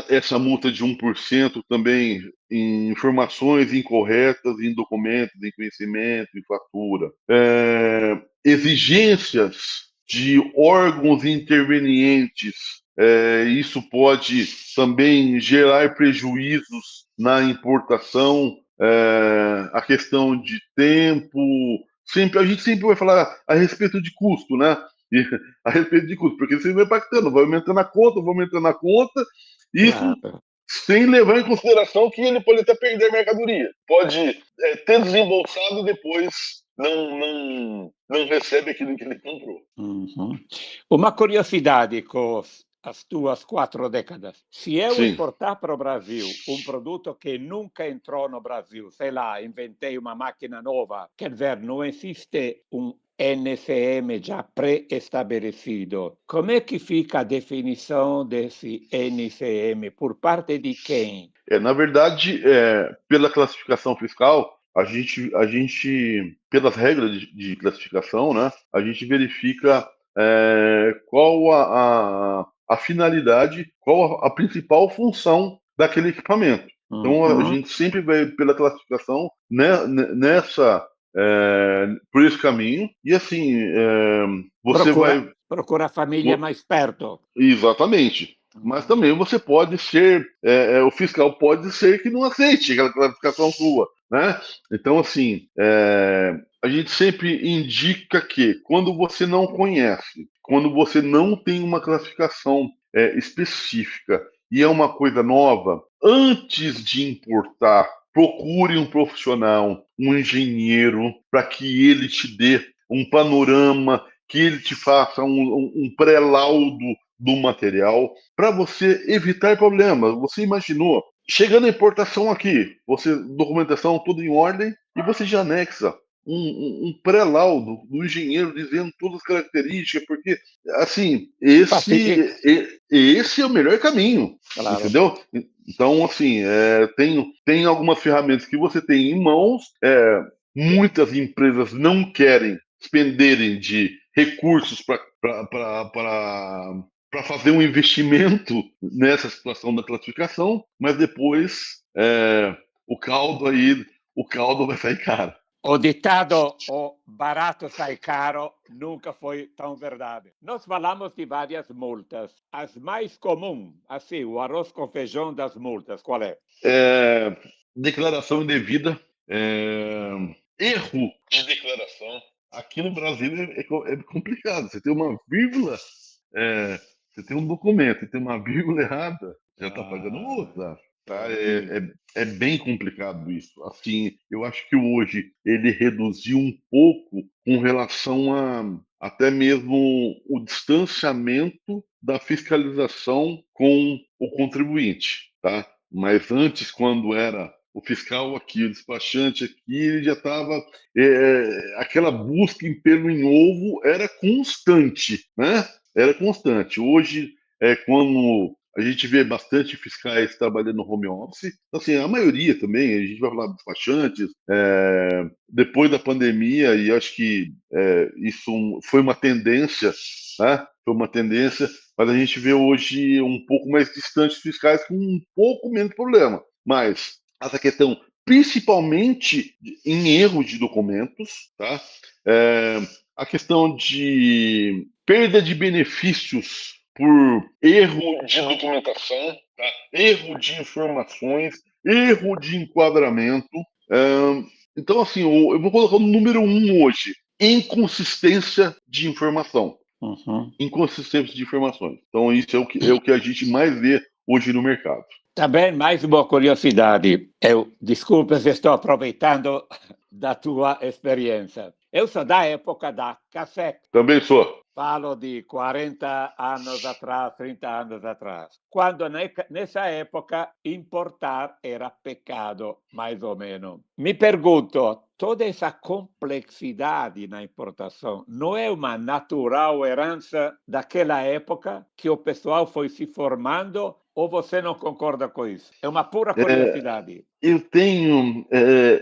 essa multa de 1% também em informações incorretas em documentos, em conhecimento, em fatura. Exigências de órgãos intervenientes, isso pode também gerar prejuízos na importação, a questão de tempo, a gente sempre vai falar a respeito de custo, né? E, a respeito de custo, porque você vai impactando, vai aumentando a conta, isso Claro. sem levar em consideração que ele pode até perder a mercadoria, pode ter desembolsado e depois não recebe aquilo que ele comprou. Uhum. Uma curiosidade com as tuas 4 décadas. Se eu Sim. exportar para o Brasil um produto que nunca entrou no Brasil, sei lá, inventei uma máquina nova, quer dizer, não existe um NCM já pré-estabelecido. Como é que fica a definição desse NCM? Por parte de quem? Na verdade, pela classificação fiscal, a gente pelas regras de classificação, né, a gente verifica qual a finalidade, qual a principal função daquele equipamento. Então, a gente sempre vai pela classificação por esse caminho, e assim, você vai. Procura a família mais perto. Exatamente. Mas também você pode ser, o fiscal pode ser que não aceite aquela classificação sua, né? Então, assim, a gente sempre indica que quando você não conhece, quando você não tem uma classificação específica e é uma coisa nova, antes de importar, procure um profissional, um engenheiro, para que ele te dê um panorama, que ele te faça um pré-laudo do material, para você evitar problemas. Você imaginou, chegando a importação aqui, documentação tudo em ordem, e você já anexa um pré-laudo do engenheiro dizendo todas as características, porque, assim, esse é o melhor caminho, Claro. entendeu? Então, assim, tem algumas ferramentas que você tem em mãos, muitas empresas não querem despenderem de recursos para fazer um investimento nessa situação da classificação, mas depois o caldo aí, o caldo vai sair caro. O ditado "o barato sai caro" nunca foi tão verdade. Nós falamos de várias multas. As mais comuns, assim, o arroz com feijão das multas, qual é? Declaração indevida, erro de declaração. Aqui no Brasil é complicado. Você tem uma vírgula, você tem um documento e tem uma vírgula errada, já está pagando multa. Tá? É bem complicado isso. Assim, eu acho que hoje ele reduziu um pouco com relação a até mesmo o distanciamento da fiscalização com o contribuinte, tá? Mas antes, quando era o fiscal aqui, o despachante aqui, ele já estava aquela busca em pelo em ovo era constante, né? Era constante. Hoje quando a gente vê bastante fiscais trabalhando no home office, assim, a maioria também, a gente vai falar de despachantes, depois da pandemia, e acho que isso foi uma tendência, né? Foi uma tendência, mas a gente vê hoje um pouco mais distantes fiscais com um pouco menos problema. Mas essa questão, principalmente em erros de documentos, tá? A questão de perda de benefícios por erro de documentação, tá? Erro de informações, erro de enquadramento. Então, assim, eu vou colocar o número 1 hoje: inconsistência de informação. Uhum. Inconsistência de informações. Então, isso é o que a gente mais vê hoje no mercado. Também mais uma curiosidade. Desculpa se estou aproveitando da tua experiência. Eu sou da época da cassete. Também sou. Falo de 40 anos atrás, 30 anos atrás. Quando nessa época importar era pecado, mais ou menos. Me pergunto, toda essa complexidade na importação não é uma natural herança daquela época que o pessoal foi se formando? Ou você não concorda com isso? É uma pura curiosidade. Eu tenho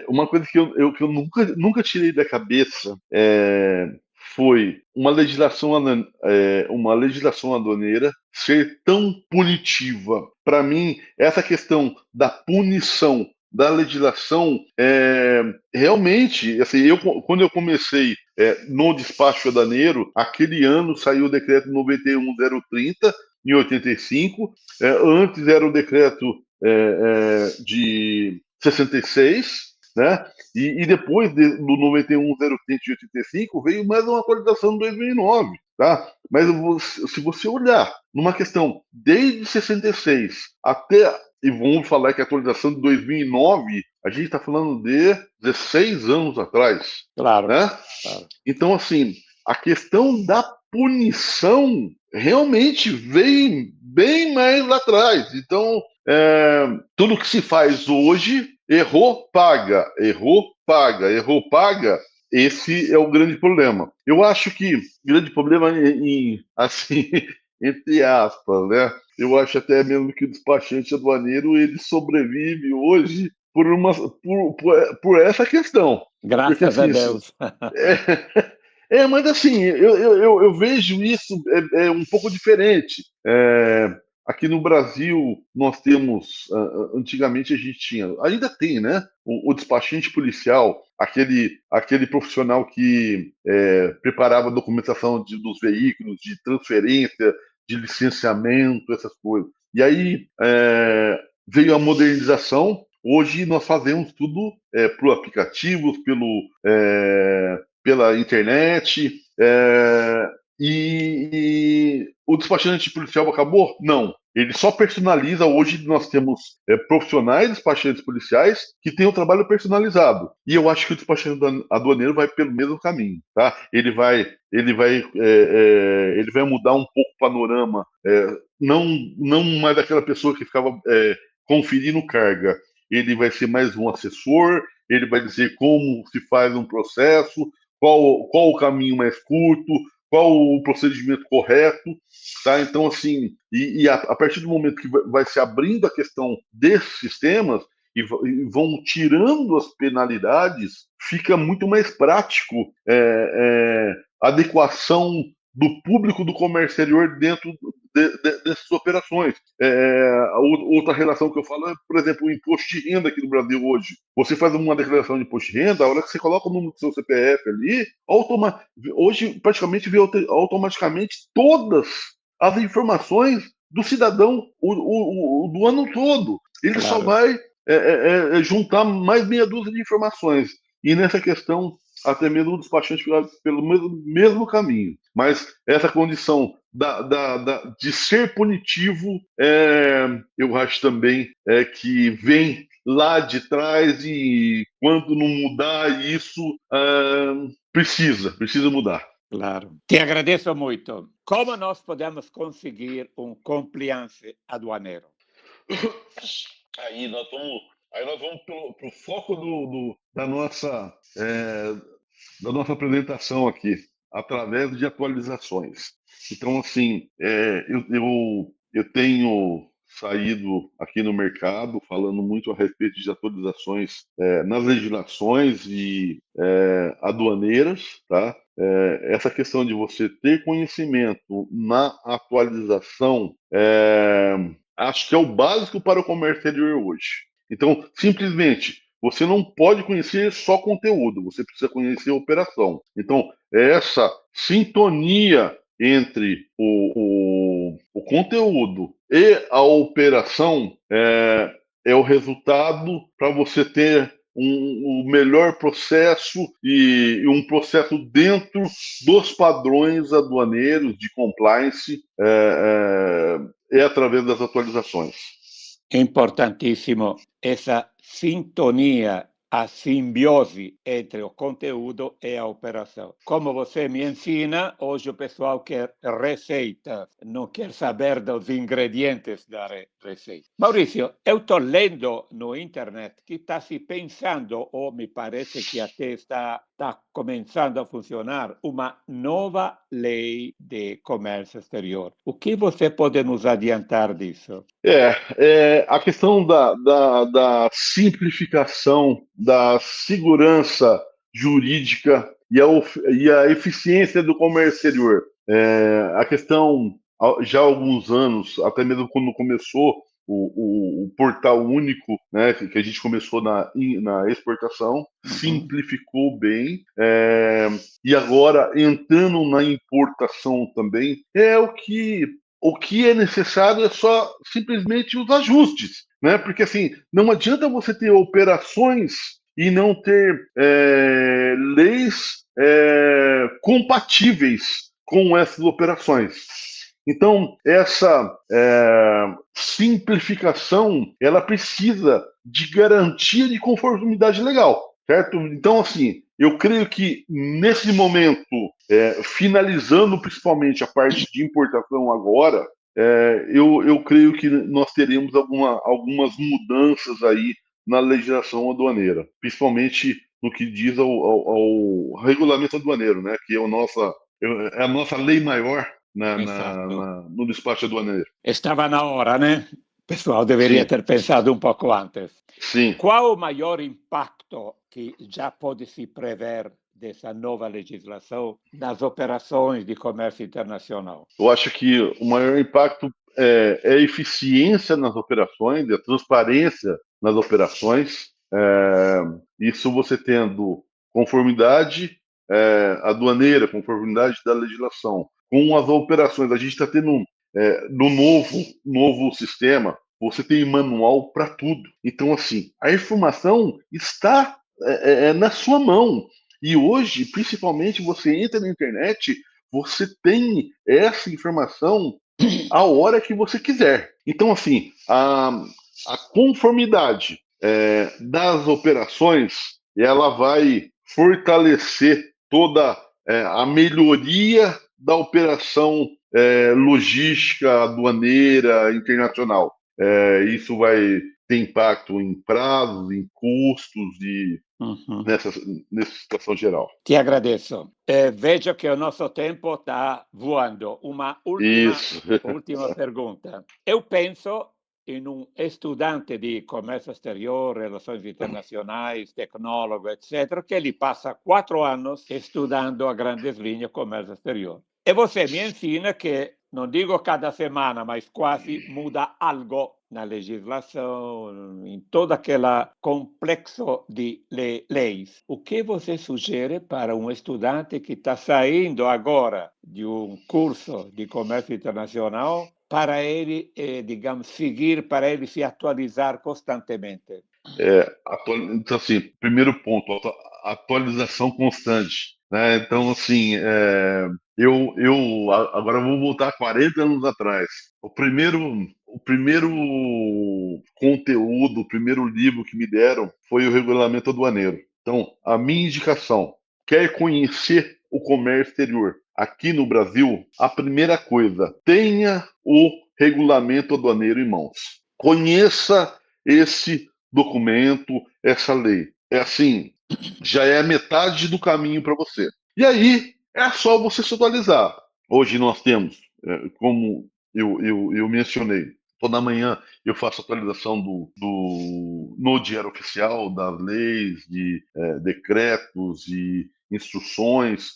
uma coisa que eu nunca tirei da cabeça, foi uma legislação aduaneira ser tão punitiva. Para mim, essa questão da punição da legislação, realmente, assim, quando eu comecei no despacho aduaneiro, aquele ano saiu o decreto 91.030, em 85, antes era o decreto de 66, né? E depois do 91.030 de 85 veio mais uma atualização de 2009, tá? Mas se você olhar numa questão desde 66 até, e vamos falar que a atualização de 2009, a gente está falando de 16 anos atrás. Claro, né? Claro. Então, assim, a questão da punição realmente vem bem mais lá atrás. Então, tudo que se faz hoje, errou, paga, errou, paga, errou, paga. Esse é o grande problema. Eu acho que o grande problema, assim, entre aspas, né? Eu acho até mesmo que o despachante aduaneiro ele sobrevive hoje por essa questão. Graças Porque, assim, a Deus. Mas assim, eu vejo isso um pouco diferente. Aqui no Brasil, nós temos, antigamente a gente tinha, ainda tem, né? O despachante policial, aquele profissional que preparava a documentação dos veículos, de transferência, de licenciamento, essas coisas. E aí veio a modernização. Hoje nós fazemos tudo por aplicativos, pela internet. E o despachante policial acabou? Não. Ele só personaliza. Hoje nós temos profissionais despachantes policiais que têm o trabalho personalizado. E eu acho que o despachante aduaneiro vai pelo mesmo caminho. Tá? Ele vai mudar um pouco o panorama. Não mais daquela pessoa que ficava conferindo carga. Ele vai ser mais um assessor, ele vai dizer como se faz um processo, qual o caminho mais curto, qual o procedimento correto, tá? Então, assim, a partir do momento que vai se abrindo a questão desses sistemas e vão tirando as penalidades, fica muito mais prático a adequação do público do comércio exterior dentro dessas operações. Outra relação que eu falo é, por exemplo, o imposto de renda aqui no Brasil hoje. Você faz uma declaração de imposto de renda, a hora que você coloca o número do seu CPF ali, hoje praticamente vê automaticamente todas as informações do cidadão do ano todo. Ele só Claro. vai juntar mais meia dúzia de informações. E nessa questão, até mesmo o despachante fica pelo mesmo caminho. Mas essa condição de ser punitivo, eu acho também que vem lá de trás e quando não mudar isso, precisa mudar. Claro. Te agradeço muito. Como nós podemos conseguir um compliance aduaneiro? Aí nós vamos pro foco da nossa apresentação aqui, através de atualizações. Então, assim, eu tenho saído aqui no mercado falando muito a respeito de atualizações nas legislações e aduaneiras, tá? Essa questão de você ter conhecimento na atualização, acho que é o básico para o comércio exterior hoje. Então, simplesmente, você não pode conhecer só conteúdo, você precisa conhecer a operação. Então, essa sintonia entre o conteúdo e a operação é o resultado para você ter um melhor processo e um processo dentro dos padrões aduaneiros de compliance através das atualizações. Importantíssimo essa sintonia, a simbiose entre o conteúdo e a operação. Como você me ensina, hoje o pessoal quer receita, não quer saber dos ingredientes da receita. Maurício, eu estou lendo no internet que está se pensando, ou me parece que até está começando a funcionar, uma nova lei de comércio exterior. O que você pode nos adiantar disso? A questão da simplificação, da segurança jurídica e a eficiência do comércio exterior. A questão, já há alguns anos, até mesmo quando começou o portal único, né, que a gente começou na exportação, simplificou bem. E agora, entrando na importação também, o que é necessário é só simplesmente os ajustes, né? Porque assim, não adianta você ter operações e não ter leis compatíveis com essas operações. Então, essa simplificação, ela precisa de garantia de conformidade legal, certo? Então, assim, eu creio que nesse momento, finalizando principalmente a parte de importação agora, eu creio que nós teremos algumas mudanças aí na legislação aduaneira, principalmente no que diz ao regulamento aduaneiro, né, que é a nossa lei maior no despacho aduaneiro. Estava na hora, né? O pessoal deveria ter pensado um pouco antes. Sim. Qual o maior impacto que já pode se prever dessa nova legislação nas operações de comércio internacional? Eu acho que o maior impacto é a eficiência nas operações, a transparência nas operações. Isso você tendo conformidade aduaneira, conformidade da legislação. Com as operações, a gente está tendo no novo sistema, você tem manual para tudo. Então, assim, a informação está na sua mão. E hoje, principalmente, você entra na internet, você tem essa informação a hora que você quiser. Então, assim, a conformidade das operações, ela vai fortalecer toda a melhoria da operação logística, aduaneira, internacional. Isso vai ter impacto em prazos, em custos e nessa situação geral. Te agradeço. Vejo que o nosso tempo está voando. Uma última pergunta. Eu penso em um estudante de comércio exterior, relações internacionais, tecnólogo, etc., que ele passa 4 anos estudando a grandes linhas comércio exterior. E você me ensina que, não digo cada semana, mas quase muda algo na legislação, em todo aquele complexo de leis. O que você sugere para um estudante que está saindo agora de um curso de comércio internacional para ele, digamos, seguir, para ele se atualizar constantemente? Então, assim, primeiro ponto, atualização constante, né? Então, assim, agora vou voltar 40 anos atrás. O primeiro conteúdo, o primeiro livro que me deram foi o Regulamento Aduaneiro. Então, a minha indicação, quer conhecer o comércio exterior aqui no Brasil, a primeira coisa, tenha o Regulamento Aduaneiro em mãos. Conheça esse documento, essa lei. É assim, já é a metade do caminho para você. E aí, é só você se atualizar. Hoje nós temos, como eu mencionei, toda manhã eu faço atualização no Diário Oficial das leis, de decretos e instruções,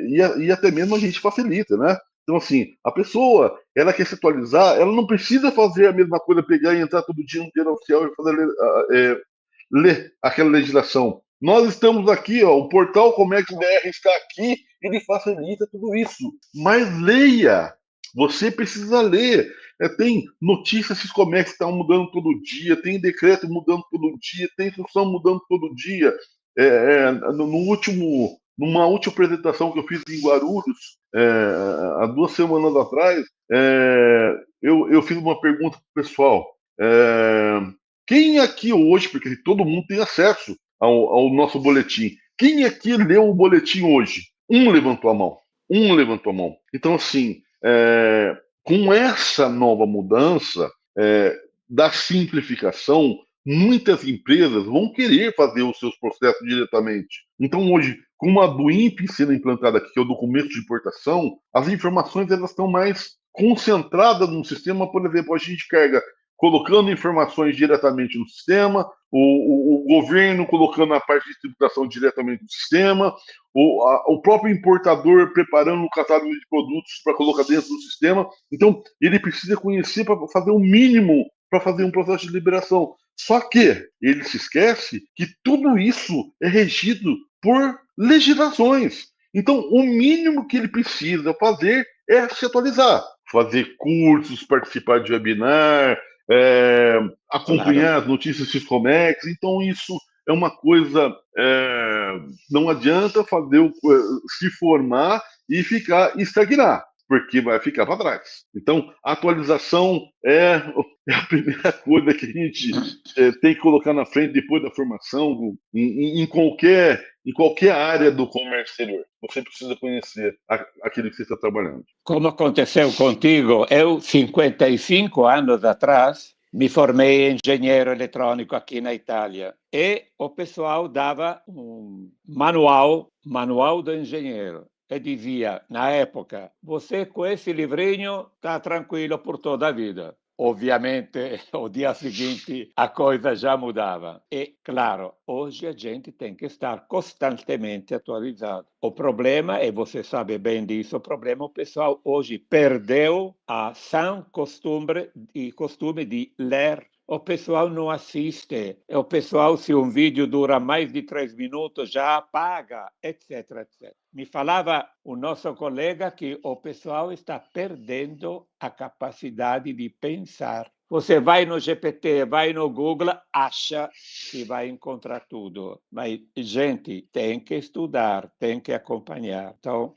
e até mesmo a gente facilita, né? Então, assim, a pessoa, ela quer se atualizar, ela não precisa fazer a mesma coisa, pegar e entrar todo dia no Diário Oficial e fazer, ler aquela legislação. Nós estamos aqui, ó, o portal Comex.br está aqui, ele facilita tudo isso. Mas leia, você precisa ler. Tem notícias que os Comex estão mudando todo dia, tem decreto mudando todo dia, tem instrução mudando todo dia. Numa última apresentação que eu fiz em Guarulhos, há 2 semanas atrás, eu fiz uma pergunta para o pessoal. Quem aqui hoje, porque todo mundo tem acesso ao nosso boletim, quem aqui leu o boletim hoje? Um levantou a mão. Um levantou a mão. Então, assim, com essa nova mudança da simplificação, muitas empresas vão querer fazer os seus processos diretamente. Então, hoje, com a do INPE sendo implantada aqui, que é o documento de importação, as informações elas estão mais concentradas no sistema. Por exemplo, a gente carrega colocando informações diretamente no sistema, o governo colocando a parte de tributação diretamente no sistema, o próprio importador preparando um catálogo de produtos para colocar dentro do sistema. Então, ele precisa conhecer para fazer o mínimo para fazer um processo de liberação. Só que ele se esquece que tudo isso é regido por legislações. Então, o mínimo que ele precisa fazer é se atualizar, fazer cursos, participar de webinar, acompanhar as notícias Siscomex. Então, isso é uma coisa. Não adianta se formar e estagnar, porque vai ficar para trás. Então, a atualização é a primeira coisa que a gente tem que colocar na frente depois da formação, em qualquer área do comércio exterior. Você precisa conhecer aquilo que você está trabalhando. Como aconteceu contigo, eu, 55 anos atrás, me formei em engenheiro eletrônico aqui na Itália e o pessoal dava um manual do engenheiro. E dizia, na época, você com esse livrinho está tranquilo por toda a vida. Ovviamente, o dia seguinte a coisa já mudava. E, claro, hoje a gente tem que estar constantemente atualizado. O problema, e você sabe bem disso, o pessoal hoje perdeu a sã costume de ler. O pessoal não assiste. O pessoal, se um vídeo dura mais de 3 minutos, já apaga, etc, etc. Me falava o nosso colega que o pessoal está perdendo a capacidade de pensar. Você vai no GPT, vai no Google, acha que vai encontrar tudo. Mas, gente, tem que estudar, tem que acompanhar. Então,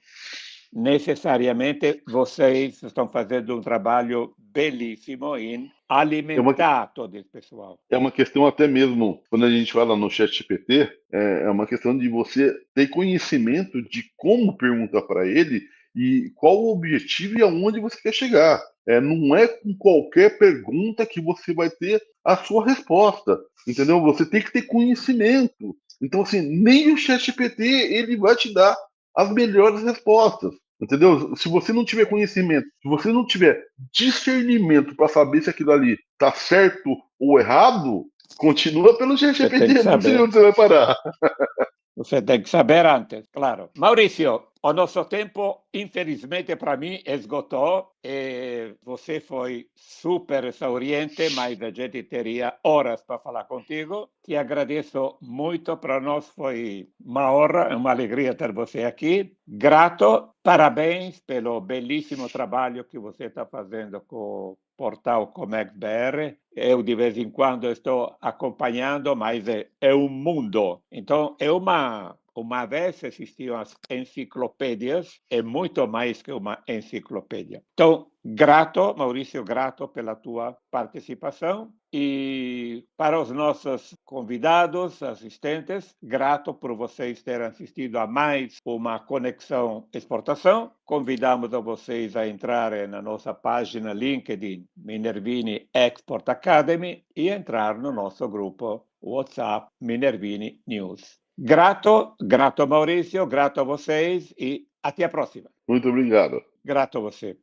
necessariamente, vocês estão fazendo um trabalho belíssimo em alimentar todo esse pessoal. É uma questão até mesmo, quando a gente fala no ChatGPT, é uma questão de você ter conhecimento de como perguntar para ele e qual o objetivo e aonde você quer chegar. Não é com qualquer pergunta que você vai ter a sua resposta, entendeu? Você tem que ter conhecimento. Então, assim, nem o ChatGPT ele vai te dar as melhores respostas. Entendeu? Se você não tiver conhecimento, se você não tiver discernimento para saber se aquilo ali está certo ou errado, continua pelo ChatGPT, não sei onde você vai parar. Você tem que saber antes, claro. Maurício, o nosso tempo, infelizmente, para mim, esgotou. E você foi super exauriente, mas a gente teria horas para falar contigo. Te agradeço muito. Para nós foi uma honra, uma alegria ter você aqui. Grato, parabéns pelo belíssimo trabalho que você está fazendo com o portal Comex BR. Eu, de vez em quando, estou acompanhando, mas é um mundo. Então, é uma vez existiam as enciclopédias, é muito mais que uma enciclopédia. Então, grato, Maurício, grato pela tua participação. E para os nossos convidados, assistentes, grato por vocês terem assistido a mais uma Conexão Exportação. Convidamos a vocês a entrarem na nossa página LinkedIn, Minervini Export Academy, e entrar no nosso grupo WhatsApp Minervini News. Grato Maurício, grato a vocês e até a próxima. Muito obrigado. Grato a você.